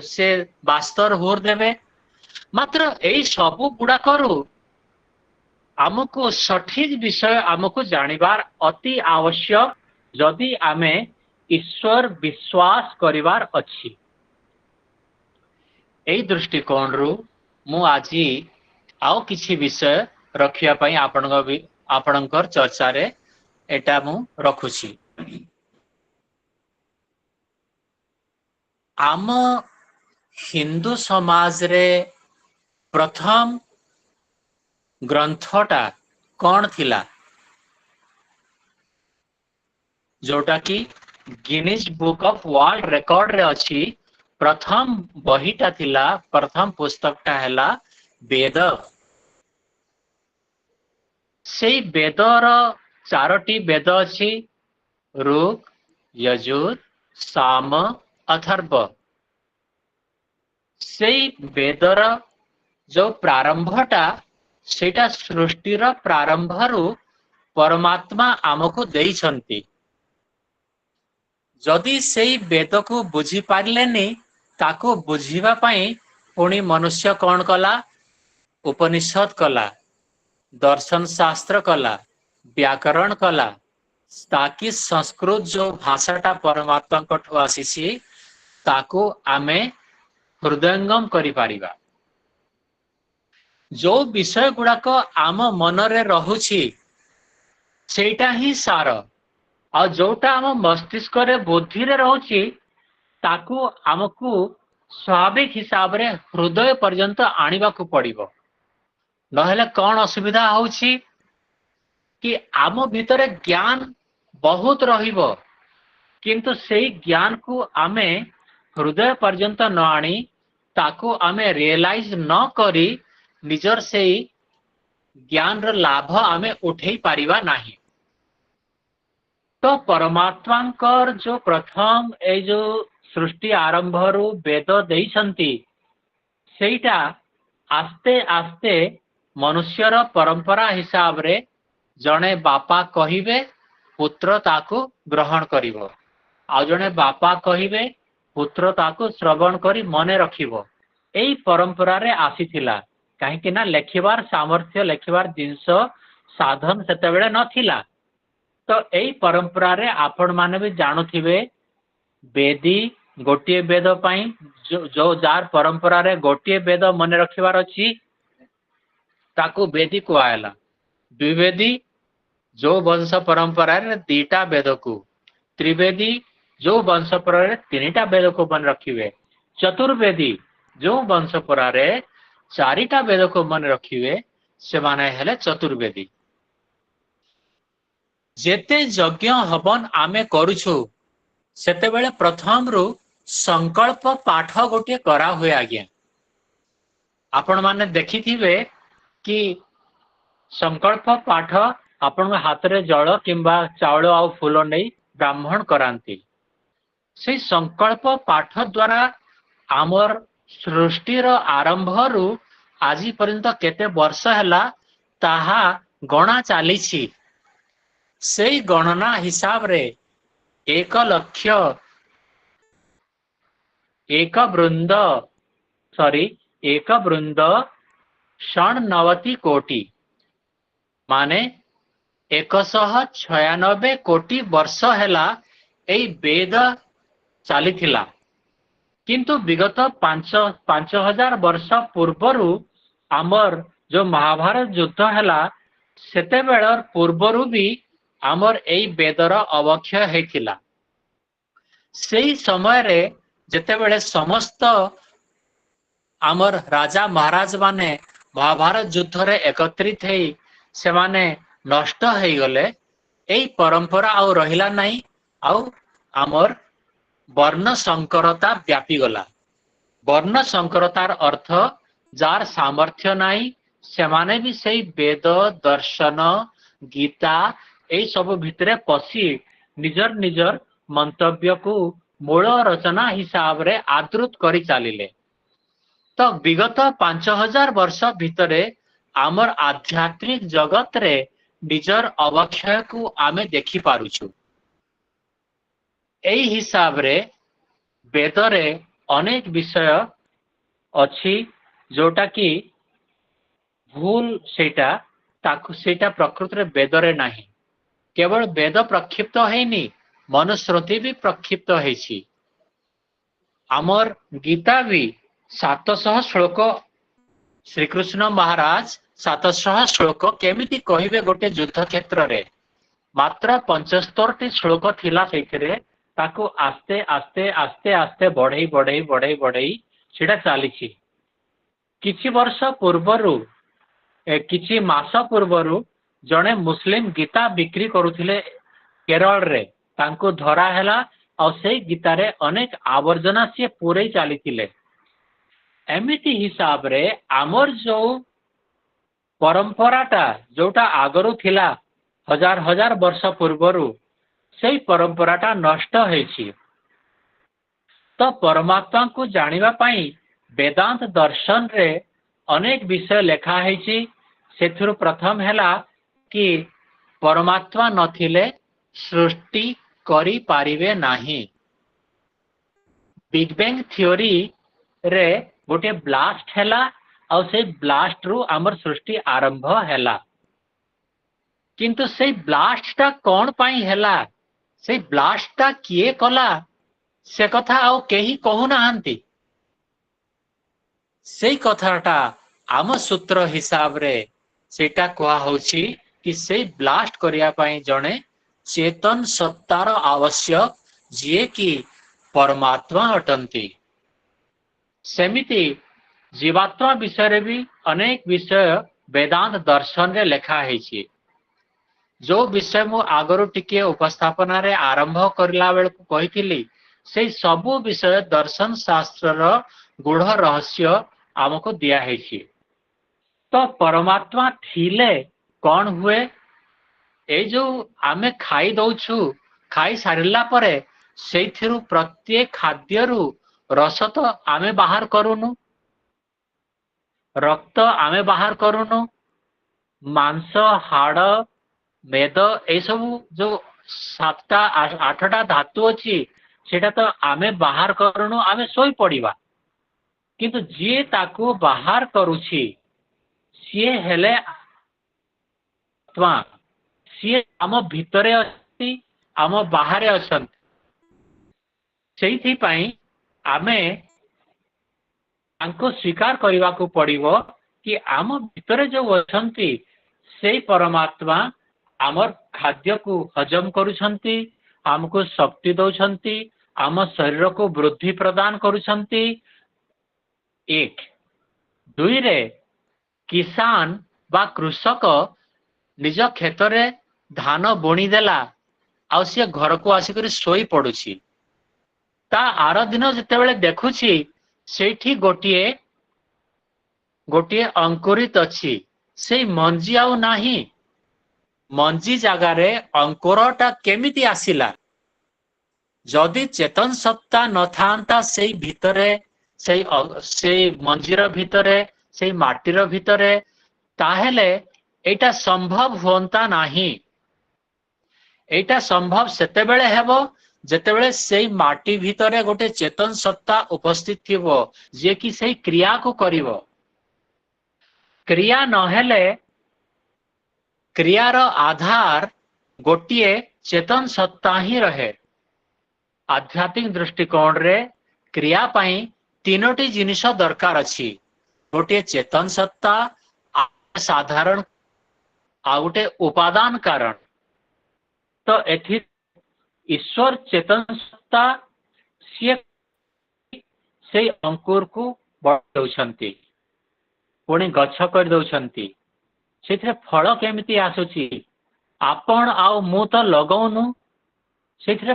से बास्तर होर देवे मात्र एई सब गुडा करू आमको सठिक विषय आमको जानिबार अति आवश्यक जदि आमे ईश्वर विश्वास करिवार अछि। एई दृष्टिकोण रु मु आजी आउ किछि विषय रखिया पई आपणकर चर्चा रे एटा मु रखुछि। आम हिंदू समाज रे प्रथम ग्रंथटा कौन थिला जोटा कि Guinness book of world record रे अछि। प्रथम बहिटा थिला प्रथम पुस्तकटा हैला वेद। सेई वेदर चारोटी वेद अछि ऋग यजुर साम अथर्व। सेई वेदर जो प्रारंभटा सेटा सृष्टिर प्रारंभरु परमात्मा आमको देइछंती। जदि सेई वेद को बुझी पारलेनी ताको बुझीबा पई पुणी मनुष्य कौन कला उपनिषद कला दर्शन शास्त्र कला व्याकरण कला ताकि संस्कृत जो भाषाटा परमात्मा कठु आसीसी ताको आमे हृदयंगम करि पारिबा। जो विषय गुड़ाक आम मनरे रहुछि सेटा ही सार आ जोटा आम मस्तिष्क रे बुद्धि रे रहुछि ताकू आमको स्वाभाविक हिसाब रे हृदय पर्यंत आनिबा को पड़िबो। नहेले कौन असुविधा होछि कि आम भितरे ज्ञान बहुत रहिबो किंतु सेई ज्ञान को आमे हृदय पर्यंत न आनी ताकू आमे रियलाइज न करी निजर सेई ज्ञान र लाभ आमे उठेई पारिबा नाही। तो परमात्मांकर जो प्रथम ए जो सृष्टि आरंभ रु वेद देइछंती सेटा आस्ते आस्ते मनुष्यर परंपरा हिसाब रे जने बापा कहिबे पुत्र ताकू ग्रहण करिवो आ जने बापा कहिबे पुत्र ताकू श्रवण करी मने रखिवो। एई परंपरा रे आसीथिला काहेकि ना लेखिबार सामर्थ्य लेखिबार जिंस साधन सेते बेले नथिला। तो एई परंपरा रे आपण माने भी जानुथिबे वेदी गोटिए वेद पाई जो जार परंपरा रे गोटिए वेद मने रखिबार अछि ताकू वेदी को आयला। द्विवेदी जो वंश परंपरा रे दीटा वेद को त्रिवेदी जो वंश परंपरा रे तीनटा वेद को मन रखिबे। चतुर्वेदी जो वंश परंपरा रे चारिटा वेद को मन रखिबे से माने हेले चतुर्वेदी। जेते यज्ञ हवन आमे करूछु सेते बेले प्रथम रु संकल्प पाठ गोटे करा हुए। आज्ञा आपण माने देखिथिबे कि संकल्प पाठ आपण हाथ रे जल किंबा चावल आ फूल नहीं ब्राह्मण करांती। से संकल्प पाठ द्वारा आमर सृष्टिर आरंभ रु आज पर्यंत केते वर्ष हैला ताहा गणा चालीछि। से गणना हिसाब रे 1 लक्ष 1 वृंद 97 कोटी माने 196 कोटी वर्ष हैला एई वेद चालीथिला। किंतु विगत 5000 वर्ष पूर्वरु आमर जो महाभारत युद्ध हैला सेते बेलर पूर्वरु भी आमर एई वेदर अवक्षय हेथिला। सेई समय रे जेते बेले समस्त आमर राजा महाराज माने महाभारत युद्ध रे एकत्रित हेई से माने नष्ट हेई गले एई परंपरा आउ रहिला नाही। आउ आमर वर्ण संकरता व्यापी गला। वर्ण संकरतार अर्थ जार सामर्थ्य नाही से माने भी सेई वेद दर्शन गीता एई सब भितरे पसी निजर निजर मंतव्य को मूल रचना हिसाब रे आदृत करी चालिले। तो विगत 5000 वर्ष भितरे आमर आध्यात्मिक जगत रे निजर अवक्षय को आमे देखि पारुछु। एई हिसाब रे वेद रे अनेक विषय अछि जोटा कि भूल सेटा ତାକୁ ସେଇଟା ପ୍ରକୃତରେ ବେଦରେ ନାହିଁ। କେବଳ ବେଦ ପ୍ରକ୍ଷିପ୍ତ ହେଇନି, ମନୁସ୍ମୃତି ବି ପ୍ରକ୍ଷିପ୍ତ ହେଇଛି। ଆମର ଗୀତା ବି 700 ଶ୍ଲୋକ, ଶ୍ରୀକୃଷ୍ଣ ମହାରାଜ 700 ଶ୍ଲୋକ କେମିତି କହିବେ ଗୋଟେ ଯୁଦ୍ଧ କ୍ଷେତ୍ରରେ? ମାତ୍ର 75ଟି ଶ୍ଲୋକ ଥିଲା ସେଇଥିରେ, ତାକୁ ଆସ୍ତେ ଆସ୍ତେ ଆସ୍ତେ ଆସ୍ତେ ବଢେଇ ବଢେଇ ବଢେଇ ବଢେଇ ସେଟା ଚାଲିଛି। କିଛି ବର୍ଷ ପୂର୍ବରୁ, କିଛି ମାସ ପୂର୍ବରୁ ଜଣେ ମୁସଲିମ ଗୀତା ବିକ୍ରି କରୁଥିଲେ କେରଳରେ, ତାଙ୍କୁ ଧରା ହେଲା ଆଉ ସେଇ ଗୀତାରେ ଅନେକ ଆବର୍ଜନା ସିଏ ପୁରେଇ ଚାଲିଥିଲେ। ଏମିତି ହିସାବରେ ଆମର ଯୋଉ ପରମ୍ପରାଟା ଯୋଉଟା ଆଗରୁ ଥିଲା ହଜାର ହଜାର ବର୍ଷ ପୂର୍ବରୁ, ସେଇ ପରମ୍ପରାଟା ନଷ୍ଟ ହେଇଛି। ତ ପରମାତ୍ମାଙ୍କୁ ଜାଣିବା ପାଇଁ ବେଦାନ୍ତ ଦର୍ଶନରେ ଅନେକ ବିଷୟ ଲେଖା ହେଇଛି। ସେଥିରୁ ପ୍ରଥମ ହେଲା କି ପରମାତ୍ମା ନଥିଲେ ସୃଷ୍ଟି କରିପାରିବେ ନାହିଁ। ବିଗ୍ ବ୍ୟାଙ୍ଗ ଥିଓରିରେ ଗୋଟେ ବ୍ଲାଷ୍ଟ ହେଲା ଆଉ ସେଇ ବ୍ଲାଷ୍ଟରୁ ଆମର ସୃଷ୍ଟି ଆରମ୍ଭ ହେଲା। କିନ୍ତୁ ସେଇ ବ୍ଲାଷ୍ଟଟା କଣ ପାଇଁ ହେଲା, ସେଇ ବ୍ଲାଷ୍ଟଟା କିଏ କଲା, ସେ କଥା ଆଉ କେହି କହୁନାହାନ୍ତି। ସେଇ କଥାଟା ଆମ ସୂତ୍ର ହିସାବରେ ସେଇଟା କୁହାହଉଛି କି ସେଇ ବ୍ଲାଷ୍ଟ କରିବା ପାଇଁ ଜଣେ ଚେତନ ସତ୍ତାର ଆବଶ୍ୟକ, ଯିଏକି ପରମାତ୍ମା ଅଟନ୍ତି। ସେମିତି ଜୀବାତ୍ମା ବିଷୟରେ ବି ଅନେକ ବିଷୟ ବେଦାନ୍ତ ଦର୍ଶନରେ ଲେଖା ହେଇଛି। ଯୋଉ ବିଷୟ ମୁଁ ଆଗରୁ ଟିକେ ଉପସ୍ଥାପନାରେ ଆରମ୍ଭ କରିଲା ବେଳକୁ କହିଥିଲି, ସେଇ ସବୁ ବିଷୟ ଦର୍ଶନ ଶାସ୍ତ୍ରର ଗୂଢ ରହସ୍ୟ ଆମକୁ ଦିଆହେଇଛି। ତ ପରମାତ୍ମା ଥିଲେ କଣ ହୁଏ? ଏଇ ଯୋଉ ଆମେ ଖାଇ ଦଉଛୁ, ଖାଇ ସାରିଲା ପରେ ସେଇଥିରୁ ପ୍ରତ୍ୟେକ ଖାଦ୍ୟରୁ ରସ ତ ଆମେ ବାହାର କରୁନୁ, ରକ୍ତ ଆମେ ବାହାର କରୁନୁ, ମାଂସ, ହାଡ, ମେଦ, ଏଇସବୁ ଯୋଉ 7ଟା 8ଟା ଧାତୁ ଅଛି, ସେଇଟା ତ ଆମେ ବାହାର କରୁନୁ, ଆମେ ଶୋଇପଡିବା। କିନ୍ତୁ ଯିଏ ତାକୁ ବାହାର କରୁଛି ସିଏ ହେଲେ ଆତ୍ମା। ସିଏ ଆମ ଭିତରେ ଅଛନ୍ତି, ଆମ ବାହାରେ ଅଛନ୍ତି। ସେଇଥିପାଇଁ ଆମେ ତାଙ୍କୁ ସ୍ୱୀକାର କରିବାକୁ ପଡିବ କି ଆମ ଭିତରେ ଯୋଉ ଅଛନ୍ତି ସେଇ ପରମାତ୍ମା ଆମର ଖାଦ୍ୟକୁ ହଜମ କରୁଛନ୍ତି, ଆମକୁ ଶକ୍ତି ଦଉଛନ୍ତି, ଆମ ଶରୀରକୁ ବୃଦ୍ଧି ପ୍ରଦାନ କରୁଛନ୍ତି। 1 2ରେ କିଷାନ ବା କୃଷକ ନିଜ କ୍ଷେତରେ ଧାନ ବୁଣିଦେଲା ଆଉ ସିଏ ଘରକୁ ଆସିକରି ଶୋଇ ପଡୁଛି। ତା ଆର ଦିନ ଯେତେବେଳେ ଦେଖୁଛି ସେଇଠି ଗୋଟିଏ ଅଙ୍କୁରିତ ଅଛି, ସେଇ ମଞ୍ଜି ଆଉ ନାହିଁ। ମଞ୍ଜି ଜାଗାରେ ଅଙ୍କୁରଟା କେମିତି ଆସିଲା? ଯଦି ଚେତନ ସତ୍ତା ନଥାନ୍ତା ସେଇ ଭିତରେ, ସେଇ ମଞ୍ଜିର ଭିତରେ, ସେଇ ମାଟିର ଭିତରେ, ତାହେଲେ ଏଇଟା ସମ୍ଭବ ହୁଅନ୍ତା ନାହିଁ। ଏଇଟା ସମ୍ଭବ ସେତେବେଳେ ହେବ ଯେତେବେଳେ ସେଇ ମାଟି ଭିତରେ ଗୋଟେ ଚେତନ ସତ୍ତା ଉପସ୍ଥିତ ଥିବ, ଯିଏକି ସେଇ କ୍ରିୟାକୁ କରିବ। କ୍ରିୟା ନହେଲେ, କ୍ରିୟାର ଆଧାର ଗୋଟିଏ ଚେତନ ସତ୍ତା ହିଁ ରହେ। ଆଧ୍ୟାତ୍ମିକ ଦୃଷ୍ଟିକୋଣରେ କ୍ରିୟା ପାଇଁ 3ଟି ଜିନିଷ ଦରକାର ଅଛି। ଗୋଟିଏ ଚେତନ ସତ୍ତା, ସାଧାରଣ, ଆଉ ଗୋଟେ ଉପାଦାନ କାରଣ। ତ ଏଠି ଈଶ୍ୱର ଚେତନ ସତ୍ତା, ସିଏ ସେଇ ଅଙ୍କୁରକୁ ବଢାଉଛନ୍ତି, ପୁଣି ଗଛ କରିଦଉଛନ୍ତି। ସେଥିରେ ଫଳ କେମିତି ଆସୁଛି? ଆପଣ ଆଉ ମୁଁ ତ ଲଗଉନୁ, ସେଇଥିରେ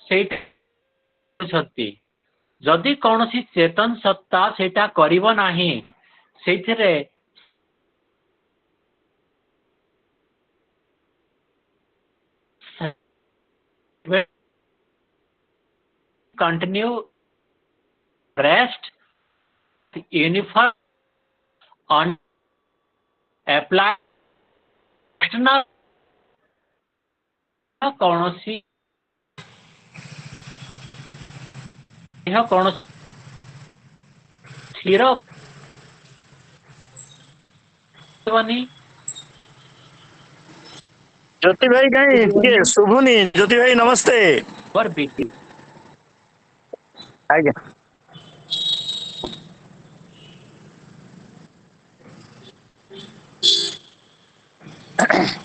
ସେଇଟା ଯଦି କୌଣସି ଚେତନ ସତ୍ତା ସେଇଟା କରିବ ନାହିଁ, ସେଇଥିରେ continue, rest, uniform, on apply external କୌଣସି ସ୍ଥିର बनी ज्योति भाई कहीं ଟିକେ ଶୁଭୁନି ज्योति भाई नमस्ते और बीटी आज्ञा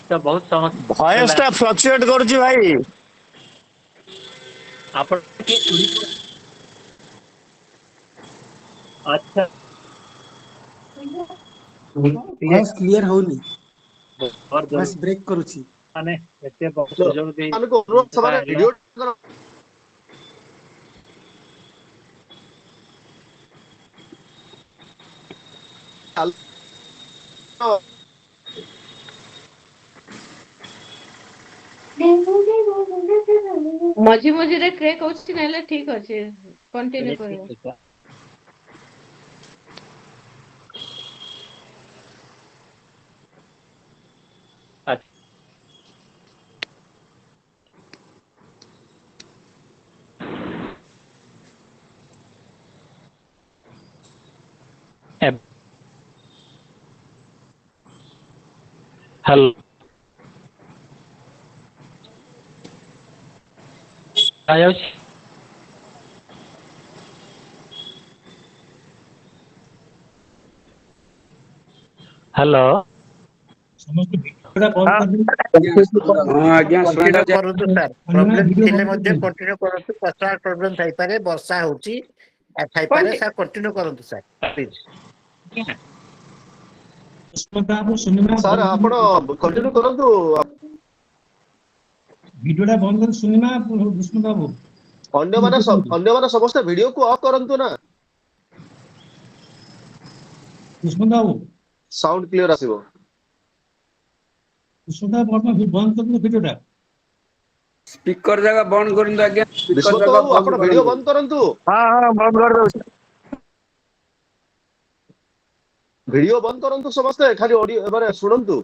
तो बहुत समस्या ଭଏସ ହେଲା ଟା ଫ୍ଲକ୍ଚୁଏଟ କରୁଛି ଭାଇ ଆପଣ ଟିକେ ଶୁଣି अच्छा ଭଏସ କ୍ଲିୟର ହଉନି, बहुत ଭଏସ जरूर ବ୍ରେକ୍ କରୁଛି। माने एते बहुत सुଯୋଗ ଦେଇ ମାନଙ୍କୁ ଅନୁରୋଧ ସେମାନେ ହେଲା ଭିଡିଓ ମଝି ମଝିରେ କ୍ରେକ୍ ହଉଛି ନହେଲେ ଠିକ ଅଛି, କଣ୍ଟିନ୍ୟୁ କରିବ। अच्छा हेलो आयुष हेलो ସମସ୍ତେ ଭିଡିଓଟା ବନ୍ଦ ହଁ କରିଦେବେ। ହଁ ଆଜ୍ଞା କଣ୍ଟିନ୍ୟୁ ଶୁଣାଯାଉଛି। କରନ୍ତୁ ସାର୍, ଅନ୍ୟମାନେ ପ୍ରୋବ୍ଲେମ ଭିଡିଓ ଥିଲେ ବନ୍ଦ ମଧ୍ୟ କରିଦିଅନ୍ତୁ। କଣ୍ଟିନ୍ୟୁ କରନ୍ତୁ। ପର୍ସନାଲ ପ୍ରୋବ୍ଲେମ ଥାଇପାରେ, ବର୍ଷା ହଉଛି ଥାଇପାରେ, ସାର୍ କଣ୍ଟିନ୍ୟୁ କରନ୍ତୁ ସାର୍ ପ୍ଲିଜ। ସୁସ୍ମିତା ବାବୁ, ସୁନିମା ସାର୍ ବନ୍ଦ ଆପଣ କରନ୍ତୁ। କଣ୍ଟିନ୍ୟୁ କରନ୍ତୁ। ଭିଡିଓଟା ବନ୍ଦ କରନ୍ତୁ ସୁନିମା, ସୁସ୍ମିତା ବାବୁ। ଅନ୍ୟମାନେ ସମସ୍ତେ ଭିଡିଓକୁ ଅଫ୍ କରନ୍ତୁ ନା, ସୁସ୍ମିତା ବାବୁ, ସାଉଣ୍ଡ କ୍ଲିୟର ଆସିବ। ସୁସ୍ମିତା ବାବୁ ବନ୍ଦ କରନ୍ତୁ ଭିଡିଓଟା। ସ୍ପିକର ଜାଗା ବନ୍ଦ କରନ୍ତୁ ଆଜ୍ଞା, ସ୍ପିକର ବିସ୍ମତ ଜାଗା ବାବୁ ଆପଣ ବନ୍ଦ ଭିଡିଓ କରନ୍ତୁ। ବନ୍ଦ କରନ୍ତୁ। ହଁ ହଁ ବନ୍ଦ କରିଦଉଛି ଭିଡିଓ ବନ୍ଦ କରନ୍ତୁ, ସମସ୍ତେ ଖାଲି ଅଡିଓ ଏବାରେ ଶୁଣନ୍ତୁ।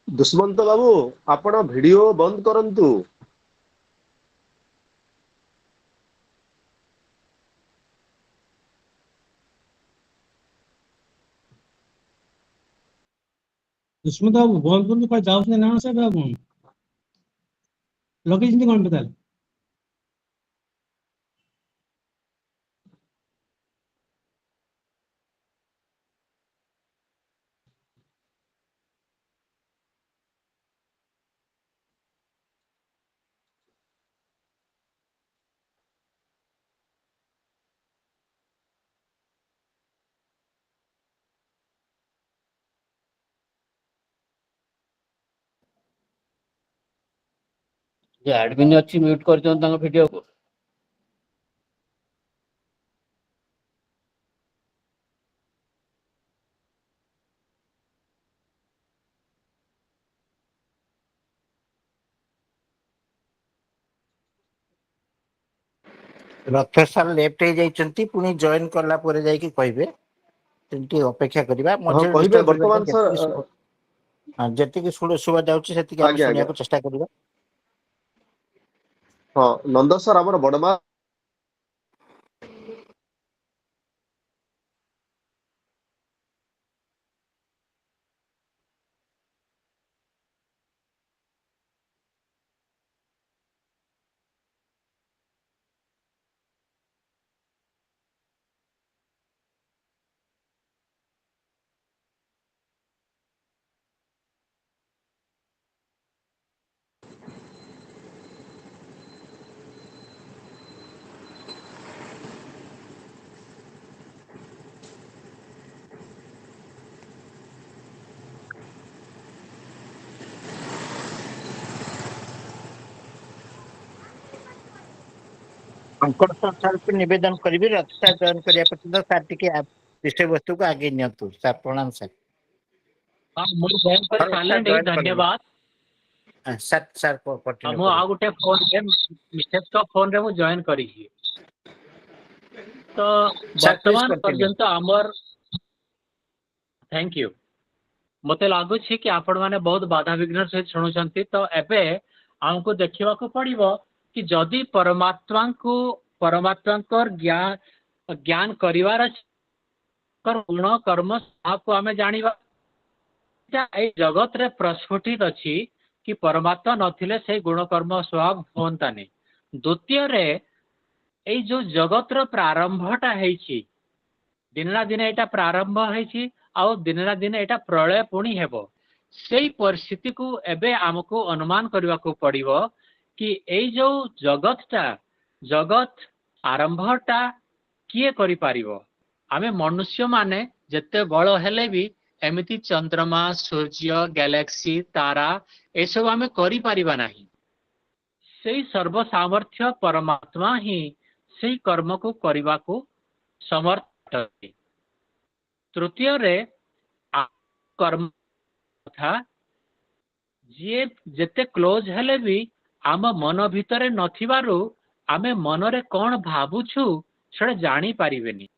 ଦୁଷ୍ମନ୍ତ ବାବୁ ଆପଣ ଭିଡିଓ ବନ୍ଦ କରନ୍ତୁ। ସୁସ୍ମିତା ବାବୁ ବନ୍ଦ କରନ୍ତୁ, କୁଆଡେ ଯାଉଛନ୍ତି ନା ସାର୍ ଆପଣ ଲଗେଇଛନ୍ତି କଣ ତାହେଲେ? ଯେ ଆଡମିନ୍ ଅଛି ମ୍ୟୁଟ୍ କରିଦିଅନ୍ତୁ ତାଙ୍କ ଭିଡିଓକୁ। ରଥ ସାର୍ ଲେଫ୍ଟ ହେଇଯାଇଛନ୍ତି, ପୁଣି ଜଏନ କଲା ପରେ ଯାଇକି କହିବେ। ଟିକେ ଅପେକ୍ଷା କରିବା, ହଁ ମଝିରେ କହିବେ ଡିଷ୍ଟର୍ବ ବର୍ତ୍ତମାନ ହେବେନି। ସାର୍। ଯେତିକି ଶୁଭା ଯାଉଛି ସେତିକି ଆମେ ଆଜ୍ଞା ଆଜ୍ଞା ଶୁଣିବାକୁ ଚେଷ୍ଟା କରିବା। ହଁ ନନ୍ଦ ସାର୍ ଆମର ବଡମା अंकुर सर को निवेदन करी रक्षा चयन करिया पर्यंत सर टिके विषय वस्तु को आगे नियंतु सर प्रणाम सर हाँ मुझे जॉइन कर सालेंट धन्यवाद सर सर हाँ कंटिन्यू मु आ गोटे फोन रे मिसेस का फोन रे मु जॉइन करी तो सर प्लीज वर्तमान कंटिन्यू पर्यंत आमर थैंक यू मते लागुछि कि आपण माने बहुत बाधा विघ्न सहित शुणुचंती तो एबे हमको देखिबा को पड़िबो कि जदि परमात्मा को ज्ञान करिवार गुण कर्म को आमे जानिबा ए जगत रे प्रस्फुटित अछि कि परमात्मा नथिले से गुण कर्म स्वभाव होंतानी द्वितीय रे ए जो जगत रो प्रारंभटा हेछि दिन ना दिन एटा प्रारंभ हेछि आउ दिन ना दिन एटा प्रलय पुणी हेबो सेही परिस्थिति को एबे हमको अनुमान करबा को पड़िबो कि ए जो जगत आरंभटा किए करि पारिबो आमे मनुष्य माने जते बळ हेले भी एमिति चंद्रमा सूर्य गैलेक्सी तारा ए सब आमे करि पारिबा नाही सेही सर्व सामर्थ्य परमात्मा ही सेही कर्म को करिबा को समर्थ है तृतीय रे कर्म था जे जेते क्लोज हेले भी आम मन भितरे नथिबारु आमे मनरे कोन भाबुछु सेडा जानी पारिबेनी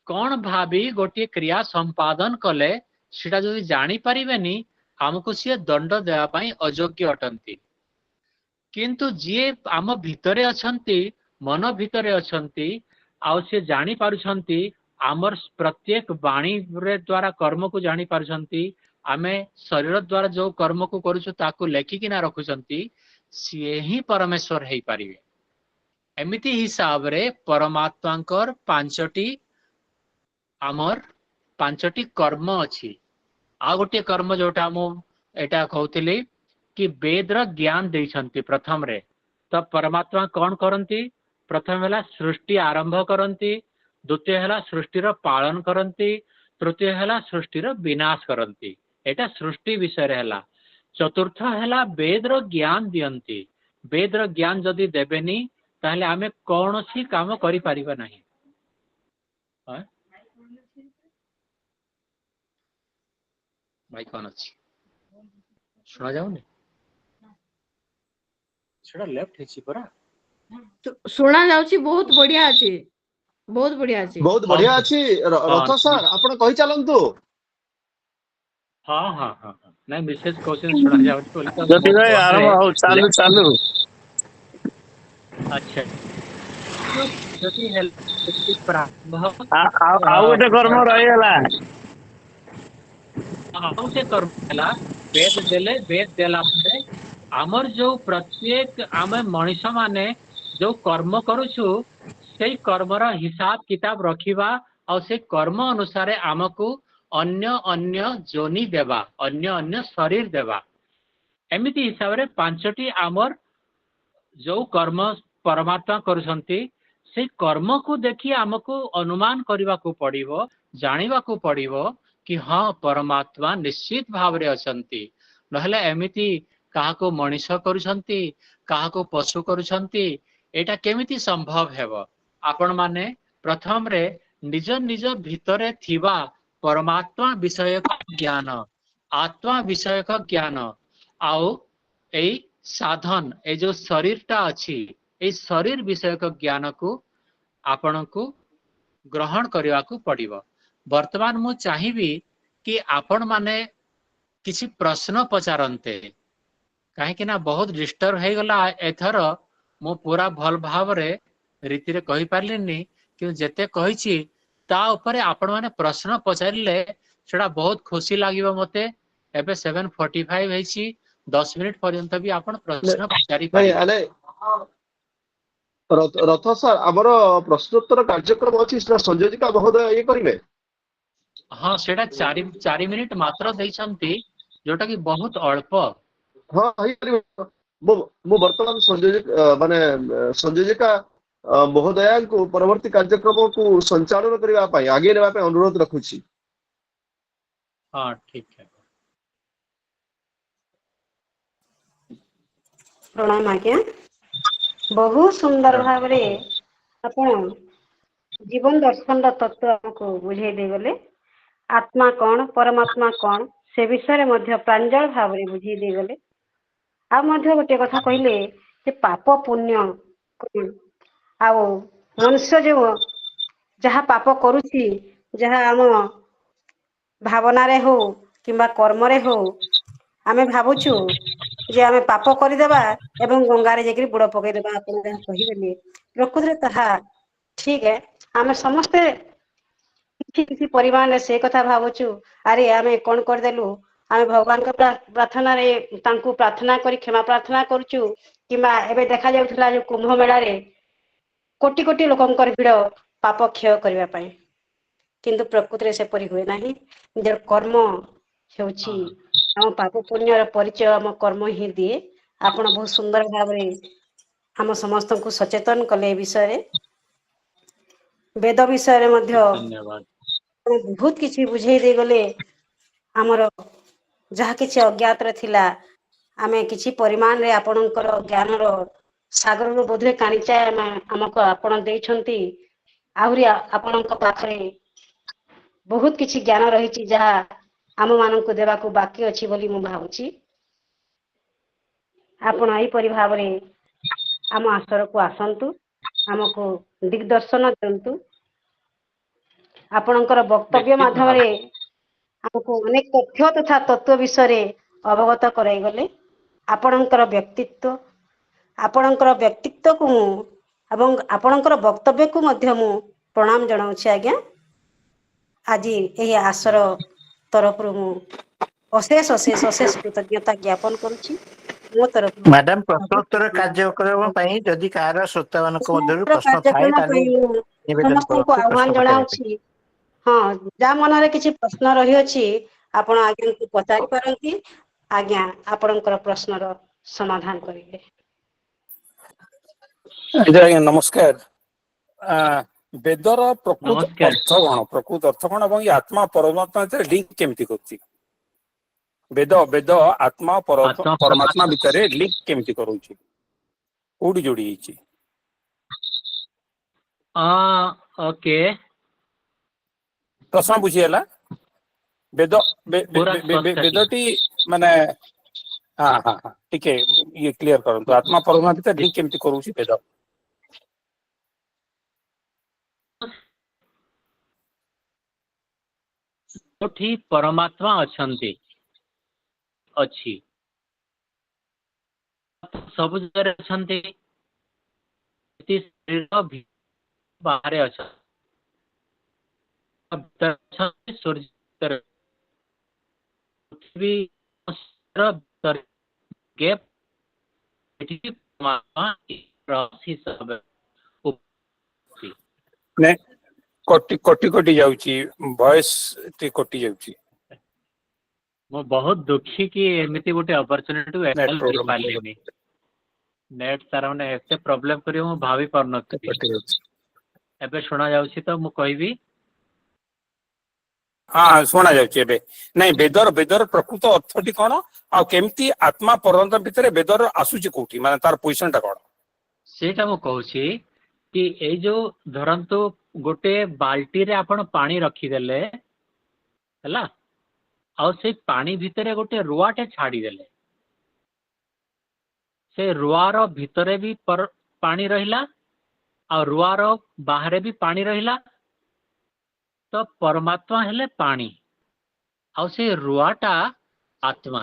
कौन भाभी गोटे क्रिया संपादन कले सेटा जदि जानी पारिबेनी हमको सी दंड देवा पाई अयोग्य अटंती किंतु जी आम भितरे अछंती मन भितरे अछंती आउ से जानी पारुछंती आमर प्रत्येक वाणी रे द्वारा कर्म को जानी पारुछंती आमे शरीर द्वारा जो कर्म को करूछु ताकू लेखिकिना रखुछंती से ही परमेश्वर हेई पारिबे एमिति हिसाब रे परमात्मांकर पांचटी कर्म अछि आ गोटे कर्म जोटा मु एटा कहउतिली कि वेद र ज्ञान देइछंती प्रथम रे तो परमात्मा कौन करंती प्रथम हला सृष्टि आरंभ करंती द्वितीय हला सृष्टि र पालन करंती तृतीय हला सृष्टि र विनाश करंती एटा सृष्टि विषय रे हला चतुर्थ हला वेद र ज्ञान दियंती वेद र ज्ञान जदि देबेनी ताहले आमे कोनोसी काम करि परिबा नाही माइक ऑन अछि सुना जाउनी सेटा लेफ्ट हेछि परा ଶୁଣା ଯାଉଛି ବହୁତ ବଢିଆ ଅଛି ବହୁତ ବଢିଆ ଅଛି बहुत बढ़िया अच्छी रथ सर आपण कहि चलंतु हाँ हाँ हाँ नहीं मिसेस क्वेश्चन सुना जाउछि बोली तो ज्योति भाई आरंभ हो चालू चालू अच्छा जति हेल प्रारंभ आउ गोटे कर्म रहीगला से कर्म हला वेद देला परे हमर जो प्रत्येक आमे मनुष्य माने जो कर्म करूछु सेही कर्मर हिसाब किताब रखिबा और से कर्म अनुसार आमको अन्य अन्य जोनि देवा अन्य अन्य शरीर देवा एमिति हिसाब रे पांचटी आमर जो कर्म परमात्मा करुछंती से कर्म को देखि आमको अनुमान करबा को पड़िबो जानिबा को पड़िबो कि हाँ परमात्मा निश्चित भाव रे अछंती नहले एमिति काहा को मनुष्य करुछंती काहा को पशु करुछंती एटा केमिति संभव हेबो आपण माने प्रथम रे निज निज भितरे थिबा परमात्मा विषय ज्ञान आत्मा विषय ज्ञान आउ एई साधन ए जो शरीर टा अछि ए शरीर विषय ज्ञान को आपण को ग्रहण करबा को पड़िबो वर्तमान मु चाहिबी कि आपण माने किसी प्रश्न पचारंते कहीं ना बहुत डिस्टर्ब हो गला एथर मु पूरा भल भाव रे रीति रे कहि पारलिनी कि जेते कहिछि ता ऊपर आपण माने प्रश्न पचारिले सेटा बहुत खुशी लागिबो मते एबे 7:45 हेछि 10 मिनिट पर्यंत भी आपण प्रश्न पचारि नहीं पारि अने रथ सर हमर प्रश्नोत्तर कार्यक्रम अछि सेटा संयोजिका महोदय ये करिवे हाँ सेटा 4 मिनिट मात्र दैछंती जोटा कि बहुत अल्प हाँ हेई करिवे मु वर्तमान संयोजक माने संयोजिका महोदया को परवर्ती कार्यक्रम को संचालन करबा पई आगे नेबा पई अनुरोध रखुछि हाँ ठीक है प्रणाम आज्ञा बहुत सुंदर भाव रे आपण जीवन दर्शन तत्व हमको बुझे दे गले आत्मा कौन परमात्मा कौन से विषय मध्य प्रांजल भाव रे बुझे दे गले आ मध्य गोटे कथा कहले जे पाप पुण्य कौन आओ मनुष्य जो जहाँ पाप करुछि जहाँ आम भावना रे हो किंबा कर्म रे हो आमे भावुछु जे आमे पाप करदेबा एवं गंगारे जाकरी बुड़ पकेदेबा आपण जहाँ कहिबेले प्रकृତରେ ताहा ठीक है आमे समस्ते କିଛି କିଛି ପରିମାଣରେ ସେ କଥା ଭାବୁଛୁ ଆରେ ଆମେ କଣ କରିଦେଲୁ ଆମେ ଭଗବାନଙ୍କ ପ୍ରାର୍ଥନାରେ ତାଙ୍କୁ ପ୍ରାର୍ଥନା କରି କ୍ଷମା ପ୍ରାର୍ଥନା କରୁଛୁ କିମ୍ବା ଏବେ ଦେଖାଯାଉଥିଲା ଯୋଉ କୁମ୍ଭ ମେଳାରେ କୋଟି କୋଟି ଲୋକଙ୍କର ଭିଡ଼ ପାପ କ୍ଷୟ କରିବା ପାଇଁ କିନ୍ତୁ ପ୍ରକୃତରେ ସେପରି ହୁଏ ନାହିଁ ନିଜର କର୍ମ ହେଉଛି ଆମ ପାପ ପୁଣ୍ୟର ପରିଚୟ ଆମ କର୍ମ ହିଁ ଦିଏ ଆପଣ ବହୁତ ସୁନ୍ଦର ଭାବରେ ଆମ ସମସ୍ତଙ୍କୁ ସଚେତନ କଲେ ଏ ବିଷୟରେ ବେଦ ବିଷୟରେ ମଧ୍ୟ ଧନ୍ୟବାଦ। ବହୁତ କିଛି ବୁଝେଇ ଦେଇଗଲେ ଆମର ଯାହା କିଛି ଅଜ୍ଞାତରେ ଥିଲା ଆମେ କିଛି ପରିମାଣରେ ଆପଣଙ୍କର ଜ୍ଞାନର ସାଗରରୁ ବୋଧହୁଏ କାଣିଚାଏ ଆମକୁ ଆପଣ ଦେଇଛନ୍ତି ଆହୁରି ଆପଣଙ୍କ ପାଖରେ ବହୁତ କିଛି ଜ୍ଞାନ ରହିଛି ଯାହା ଆମ ମାନଙ୍କୁ ଦେବାକୁ ବାକି ଅଛି ବୋଲି ମୁଁ ଭାବୁଛି ଆପଣ ଏହିପରି ଭାବରେ ଆମ ଆଶ୍ରମକୁ ଆସନ୍ତୁ ଆମକୁ ଦିଗଦର୍ଶନ ଦିଅନ୍ତୁ ଆପଣଙ୍କର ବକ୍ତବ୍ୟ ନିଶ୍ଚିତ ମାଧ୍ୟମରେ ଭାବରେ ଆମକୁ ଅନେକ ତଥ୍ୟ ତଥା ତତ୍ତ୍ୱ ବିଷୟରେ ଅବଗତ କରାଇଗଲେ ଆପଣଙ୍କର ବ୍ୟକ୍ତିତ୍ୱକୁ ମୁଁ ଏବଂ ଆପଣଙ୍କର ବକ୍ତବ୍ୟକୁ ମଧ୍ୟ ମୁଁ ପ୍ରଣାମ ଜଣାଉଛି ଆଜ୍ଞା ଆଜି ଏହି ଆସର ତରଫରୁ ମୁଁ ଅଶେଷ ଅଶେଷ ଅଶେଷ କୃତଜ୍ଞତା ଜ୍ଞାପନ କରୁଛି ମୋ ତରଫରୁ ମ୍ୟାଡାମ ପ୍ରଶ୍ନୋତ୍ତର କାର୍ଯ୍ୟକ୍ରମ ପାଇଁ ଯଦି କାହାର ଶ୍ରୋତାମାନଙ୍କ ମଧ୍ୟରୁ ପ୍ରଶ୍ନ ଥାଏ କାର୍ଯ୍ୟକ୍ରମ ତାହେଲେ ପାଇଁ ମୁଁ ନିବେଦନ ସମସ୍ତଙ୍କୁ କରନ୍ତୁ ଆହ୍ୱାନ ପ୍ରଶ୍ନ ପଚାରିବା ପାଇଁ। ଜଣାଉଛି ହଁ ଯାହା ମନରେ କିଛି ପ୍ରଶ୍ନ ରହିଅଛି ଆପଣ ଆଜ୍ଞାଙ୍କୁ ପଚାରି ପାରନ୍ତି ଆଜ୍ଞା ଆପଣଙ୍କର ପ୍ରଶ୍ନର ସମାଧାନ କରିବେ ଆଜ୍ଞା ନମସ୍କାର ବେଦର ପ୍ରକୃତ ନମସ୍କାର। ଅର୍ଥ କଣ ଏବଂ ଏ ଆତ୍ମା ପରମାତ୍ମା ଭିତରେ ଲିଙ୍କ କେମିତି କରୁଛି ବେଦ ଆତ୍ମା ଆତ୍ମା ପରମାତ୍ମା ଭିତରେ ଲିଙ୍କ କେମିତି କରୁଛି କୋଉଠି ଯୋଡି ହେଇଛି ଓକେ ପ୍ରଶ୍ନ ବୁଝିହେଲା ପୁରା ସ୍ପଷ୍ଟ କି ବେଦଟି ମାନେ ହଁ ଟିକେ ଇଏ କ୍ଲିୟର କରନ୍ତୁ ଆତ୍ମା ପରମାତ୍ମା ଭିତରେ ଲିଙ୍କ କେମିତି କରୁଛି ବେଦ ଯୋଉଠି ପରମାତ୍ମା ଅଛନ୍ତି ଅଛି ସବୁ ଜାଗାରେ ଅଛନ୍ତି ଶରୀର ବାହାରେ ଅଛନ୍ତି ସୂର୍ଯ୍ୟ ପୃଥିବୀ ଭିତରେ ଗେପ୍ ଏଠି ପରମାତ୍ମା ହିସାବରେ କଟି ଯାଉଛି ଭଏସ ଟିକେ କଟି ଯାଉଛି ମୁଁ ବହୁତ ଦୁଃଖୀ କି ଏମିତି ଗୋଟେ ଅପରଚୁନିଟି ନେଟ୍ ଏଭେଲ ପ୍ରୋବ୍ଲେମ କରିପାରିଲିନି ନେଟ୍ ତାର ମାନେ ଏତେ ପ୍ରୋବ୍ଲେମ କରିବ ମୁଁ ଭାବି ପାରୁନଥିଲି କଟି ଯାଉଛି ଏବେ ଶୁଣା ଯାଉଛି ତ ମୁଁ କହିବି ହଁ ଶୁଣା ଯାଉଛି ଏବେ ନାଇଁ ବେଦର ପ୍ରକୃତ ଅର୍ଥଟି କଣ ଆଉ କେମିତି ଆତ୍ମା ପରମାତ୍ମା ଭିତରେ ବେଦର ଆସୁଛି କୋଉଠି ମାନେ ତାର ପୋଜିସନ ଟା କଣ ସେଇଟା ମୁଁ କହୁଛି କି ଏଇ ଯୋଉ ଧରନ୍ତୁ ଗୋଟେ ବାଲ୍ଟିରେ ଆପଣ ପାଣି ରଖିଦେଲେ ହେଲା ଆଉ ସେଇ ପାଣି ଭିତରେ ଗୋଟେ ରୁଆଟେ ଛାଡ଼ିଦେଲେ ସେ ରୁଆର ଭିତରେ ବି ପାଣି ରହିଲା ଆଉ ରୁଆର ବାହାରେ ବି ପାଣି ରହିଲା ତ ପରମାତ୍ମା ହେଲେ ପାଣି ଆଉ ସେ ରୁଆଟା ଆତ୍ମା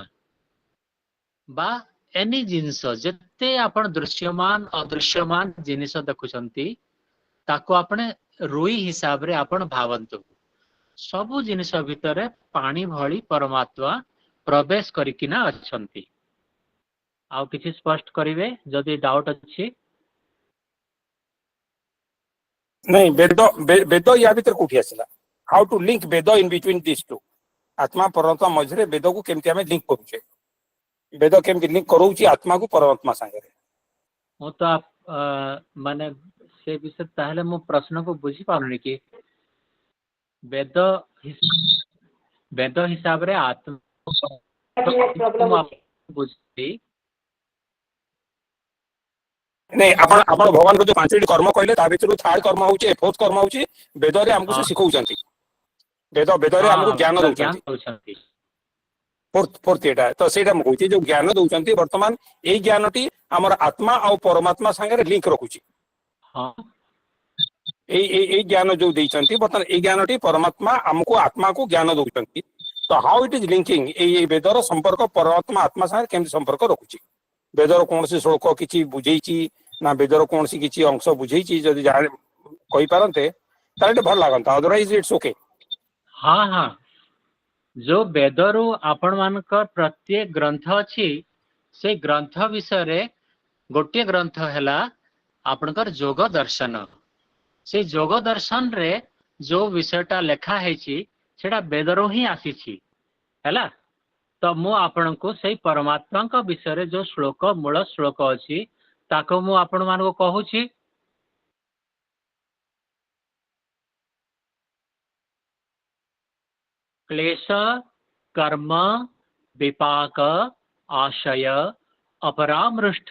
ବା ଏନି ଜିନିଷ ଯେତେ ଆପଣ ଦୃଶ୍ୟମାନ ଅଦୃଶ୍ୟମାନ ଜିନିଷ ଦେଖୁଛନ୍ତି ତାକୁ ଆପଣ ରୁଇ ହିସାବରେ ଆପଣ ଭାବନ୍ତୁ ସବୁ ଜିନିଷ ଭିତରେ ପାଣି ଭଳି ପରମାତ୍ମା ପ୍ରବେଶ କରିକିନା ଅଛନ୍ତି ଆଉ କିଛି ସ୍ପଷ୍ଟ କରିବେ ଯଦି ଡାଉଟ ଅଛି ନାଇଁ ବେଦ ୟା ଭିତରେ କୋଉଠି ଆସିଲା ହାଉ ଟୁ ଲିଙ୍କ ବେଦ ଇନ ବିଟୱିନ ଦିସ୍ ଟୁ ଆତ୍ମା ପରମାତ୍ମା ମଝିରେ ବେଦକୁ କେମିତି ଆମେ ଲିଙ୍କ କରୁଛେ ବେଦ କେମିତି ଲିଙ୍କ କରଉଛି ଆତ୍ମାକୁ ପରମାତ୍ମା ସାଙ୍ଗରେ ମୁଁ ତ ମାନେ ସେ ବିଷୟରେ ତାହେଲେ ମୁଁ ପ୍ରଶ୍ନକୁ ବୁଝିପାରୁନି କି ବେଦ ହିସାବରେ ପ୍ରୋବ୍ଲେମ ଅଛି ବୁଝିଲି नहीं आपण आपण भगवान को जो पांचटी कर्म कहले ता भितर थर्ड कर्म होचे फोर्थ कर्म होचे वेद रे हमको से सिखौचंती वेद वेद रे हमको ज्ञान दउचंती फोर्थ एटा तो सेटा हम कहूची जो ज्ञान दउचंती वर्तमान एई ज्ञानटी हमर आत्मा और परमात्मा संगे लिंक रखुची हां ए ज्ञान जो देइचंती वर्तमान ए ज्ञानटी परमात्मा हमको आत्मा को ज्ञान दउचंती तो how it is linking a whether संपर्क परमात्मा आत्मा संगे केमति संपर्क रखुची वेदर कौन सी श्लोक किछि बुझेइची ना वेदर कौन सी किछि अंश बुझेइची जदि जाने कहि पारंते ताले भल लागंता अदरवाइज इट्स ओके हाँ हाँ जो वेदरु आपण मानकर प्रत्येक ग्रंथ अछि से ग्रंथ विषय रे गोटे ग्रंथ हैला आपनकर जोग दर्शन से जोग दर्शन रे जो विषयटा लेखा हेची सेटा वेदरु ही आसीची हैला तो मु आपण को सही परमात्मा का विषय रे जो श्लोक मूल श्लोक अछि ताको मु आपण मान को कहूची क्लेश कर्म विपाक आशय अपरामृष्ट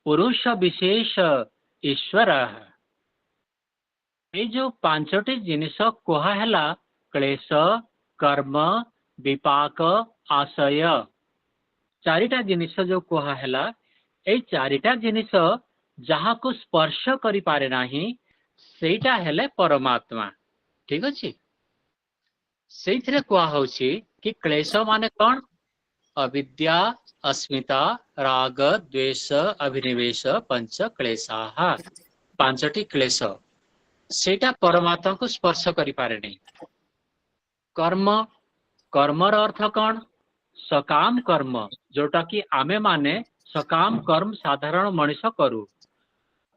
पुरुष विशेष ईश्वर ये जो पांचटी जिनिस कहा हैला क्लेश कर्म विपाक आशय चारिटा जिनिस जो कहा हैला ए चारिटा जिनिस जहाँ को स्पर्श करि पारे नाही सेटा हेले परमात्मा ठीक अछि सेथिरे कहा होछि कि क्लेश माने कोन अविद्या अस्मिता राग द्वेष अभिनिवेश पंच क्लेशाः पांचटी क्लेश सेटा परमात्मा को स्पर्श करि पारे नहीं कर्म कर्मर अर्थ कौन सकाम कर्म जोटा कि आमे माने सकाम कर्म साधारण मनीष करू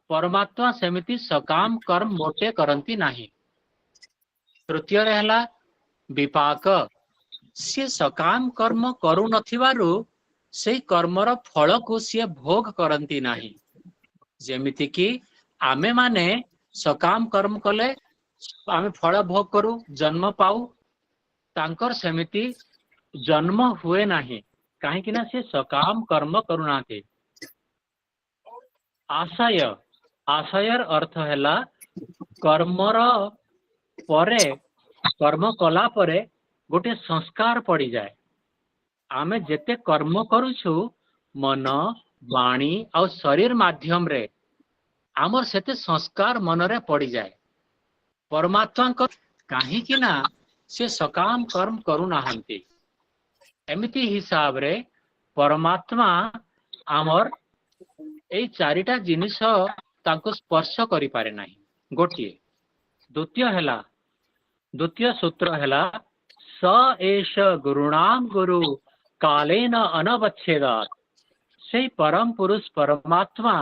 परमात्मा सेमिति सकाम कर्म मोटे करंती नाही तृतीय रहला विपाक सी सकाम कर्म करू नथिबारु से कर्मर फल को सी भोग करंती नाही जेमिति कि आमे माने सकाम कर्म कले आमे फल भोग करू जन्म पाऊ तांकर सेमिति जन्म हुए नाही काहे कि ना से सकाम कर्म करुनाते आशय आशयर अर्थ हैला कर्मर परे कर्म कला परे गोटे संस्कार पड़ी जाए आमे जेते कर्म करूछु मन वाणी और शरीर माध्यम रे आमर सेते संस्कार मन रे पड़ी जाए परमात्मा को काहे कि ना से सकाम कर्म करू नाहंती एमिति हिसाब रे परमात्मा आमर ए चारिटा जिनिस तांको स्पर्श करि पारे नाही गोटिए द्वितीय सूत्र हैला स एष गुरुणाम गुरु कालेन अनवच्छेदात से परम पुरुष परमात्मा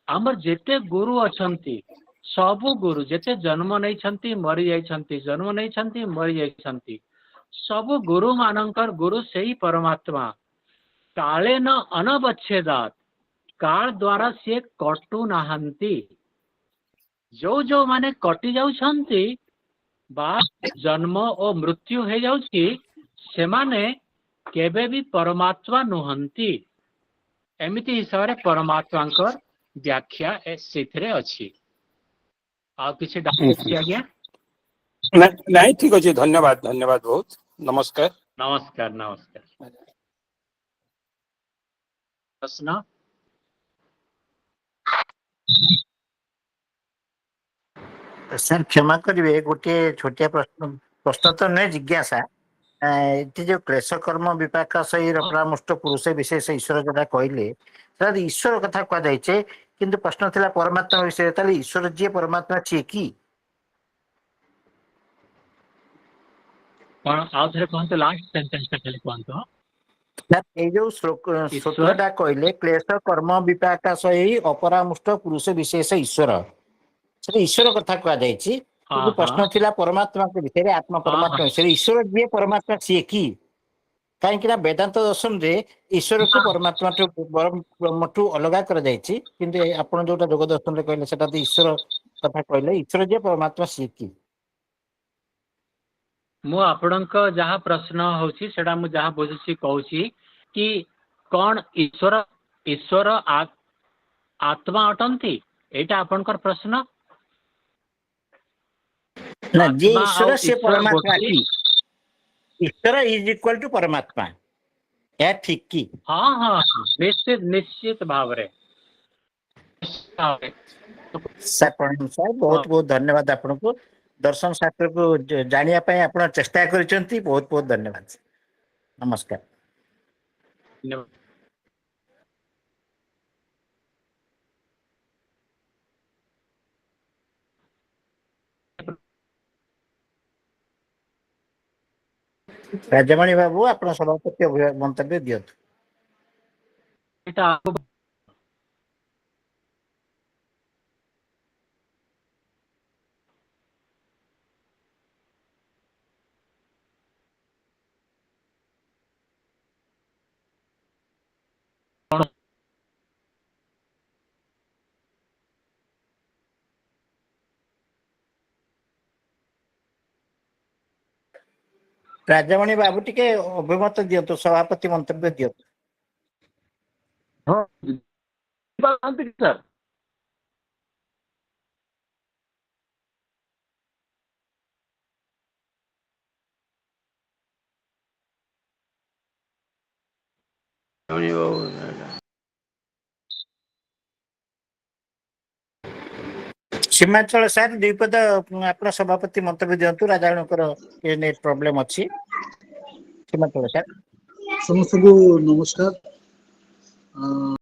आमर जेते गुरु अछंती सबु गुरु जेते जन्म नहीं छंती मरि जाई छंती जन्म नहीं छंती मरि जाई छंती सबु गुरु मानकर गुरु सेही परमात्मा कालेन अनवच्छेदात काल द्वारा से कटु नाहंती जो जो माने कटि जाउ छंती बा जन्म और मृत्यु हो जाउची से माने केबे भी परमात्मा नुहंती एमिति हिसाब रे परमात्मा व्याख्या सेथिरे अछि आ किछि डाउट किया गया नहीं ठीक अछि धन्यवाद धन्यवाद बहुत नमस्कार नमस्कार नमस्कार प्रश्न सर क्षमा करिवे गोटे छोटिया प्रश्न प्रश्न तो नहीं जिज्ञासा ये जो क्लेश कर्म विपाक सही परामृष्ट पुरुष विशेष ईश्वर जरा कहले सर ईश्वर कथा कह जाइछे किंतु प्रश्न थिला परमात्मा विषय ताले ईश्वर जी परमात्मा छी की कोन आउ थरे कोन तो लास्ट सेंटेंस का खाली कोन तो सर ए जो श्लोक सूत्रटा कहले क्लेश कर्म विपाक सही अपरामृष्ट पुरुष विशेष ईश्वर सर ईश्वर कथा कह जाइछी किंतु प्रश्न थिला परमात्मा के विषय आत्मा परमात्मा विषय ईश्वर जी परमात्मा छी की कहीं वेदांत दर्शन रे ईश्वर को परमात्मा ब्रह्म अलग कर जाइछि किंतु आपण जोटा जोग दर्शन रे कहले सेटा तो ईश्वर कथा कहले ईश्वर जे परमात्मा सी की मु आपणक जहाँ प्रश्न होछि सेटा मु जहाँ बुझुछि कहूछि कि कौन ईश्वर ईश्वर आत्मा अटंती एटा आपनकर प्रश्न ना जे आत्मा ईश्वर और से परमात्मा गोटे की ईश्वर इज इक्वल टू परमात्मा या ठीक की हाँ हाँ हाँ, निश्चित निश्चित भाव रे सर प्रणाम सर बहुत बहुत धन्यवाद आपको दर्शन शास्त्र को जानिया पाए आपण चेष्टा करिसंती बहुत बहुत धन्यवाद नमस्कार राजमणि बाबू आपण सभापति मंतव्य दियंतु एटा राजमणि बाबू टिके अभिमत दियंतु सभापति मंतव्य दियंतु हाँ सर सीमांचल सर द्विपद आपण सभापति मंतव्य दियंतु राजाणकर के नेट प्रॉब्लम अछि सीमांचल सर ସମସ୍ତଙ୍କୁ ନମସ୍କାର।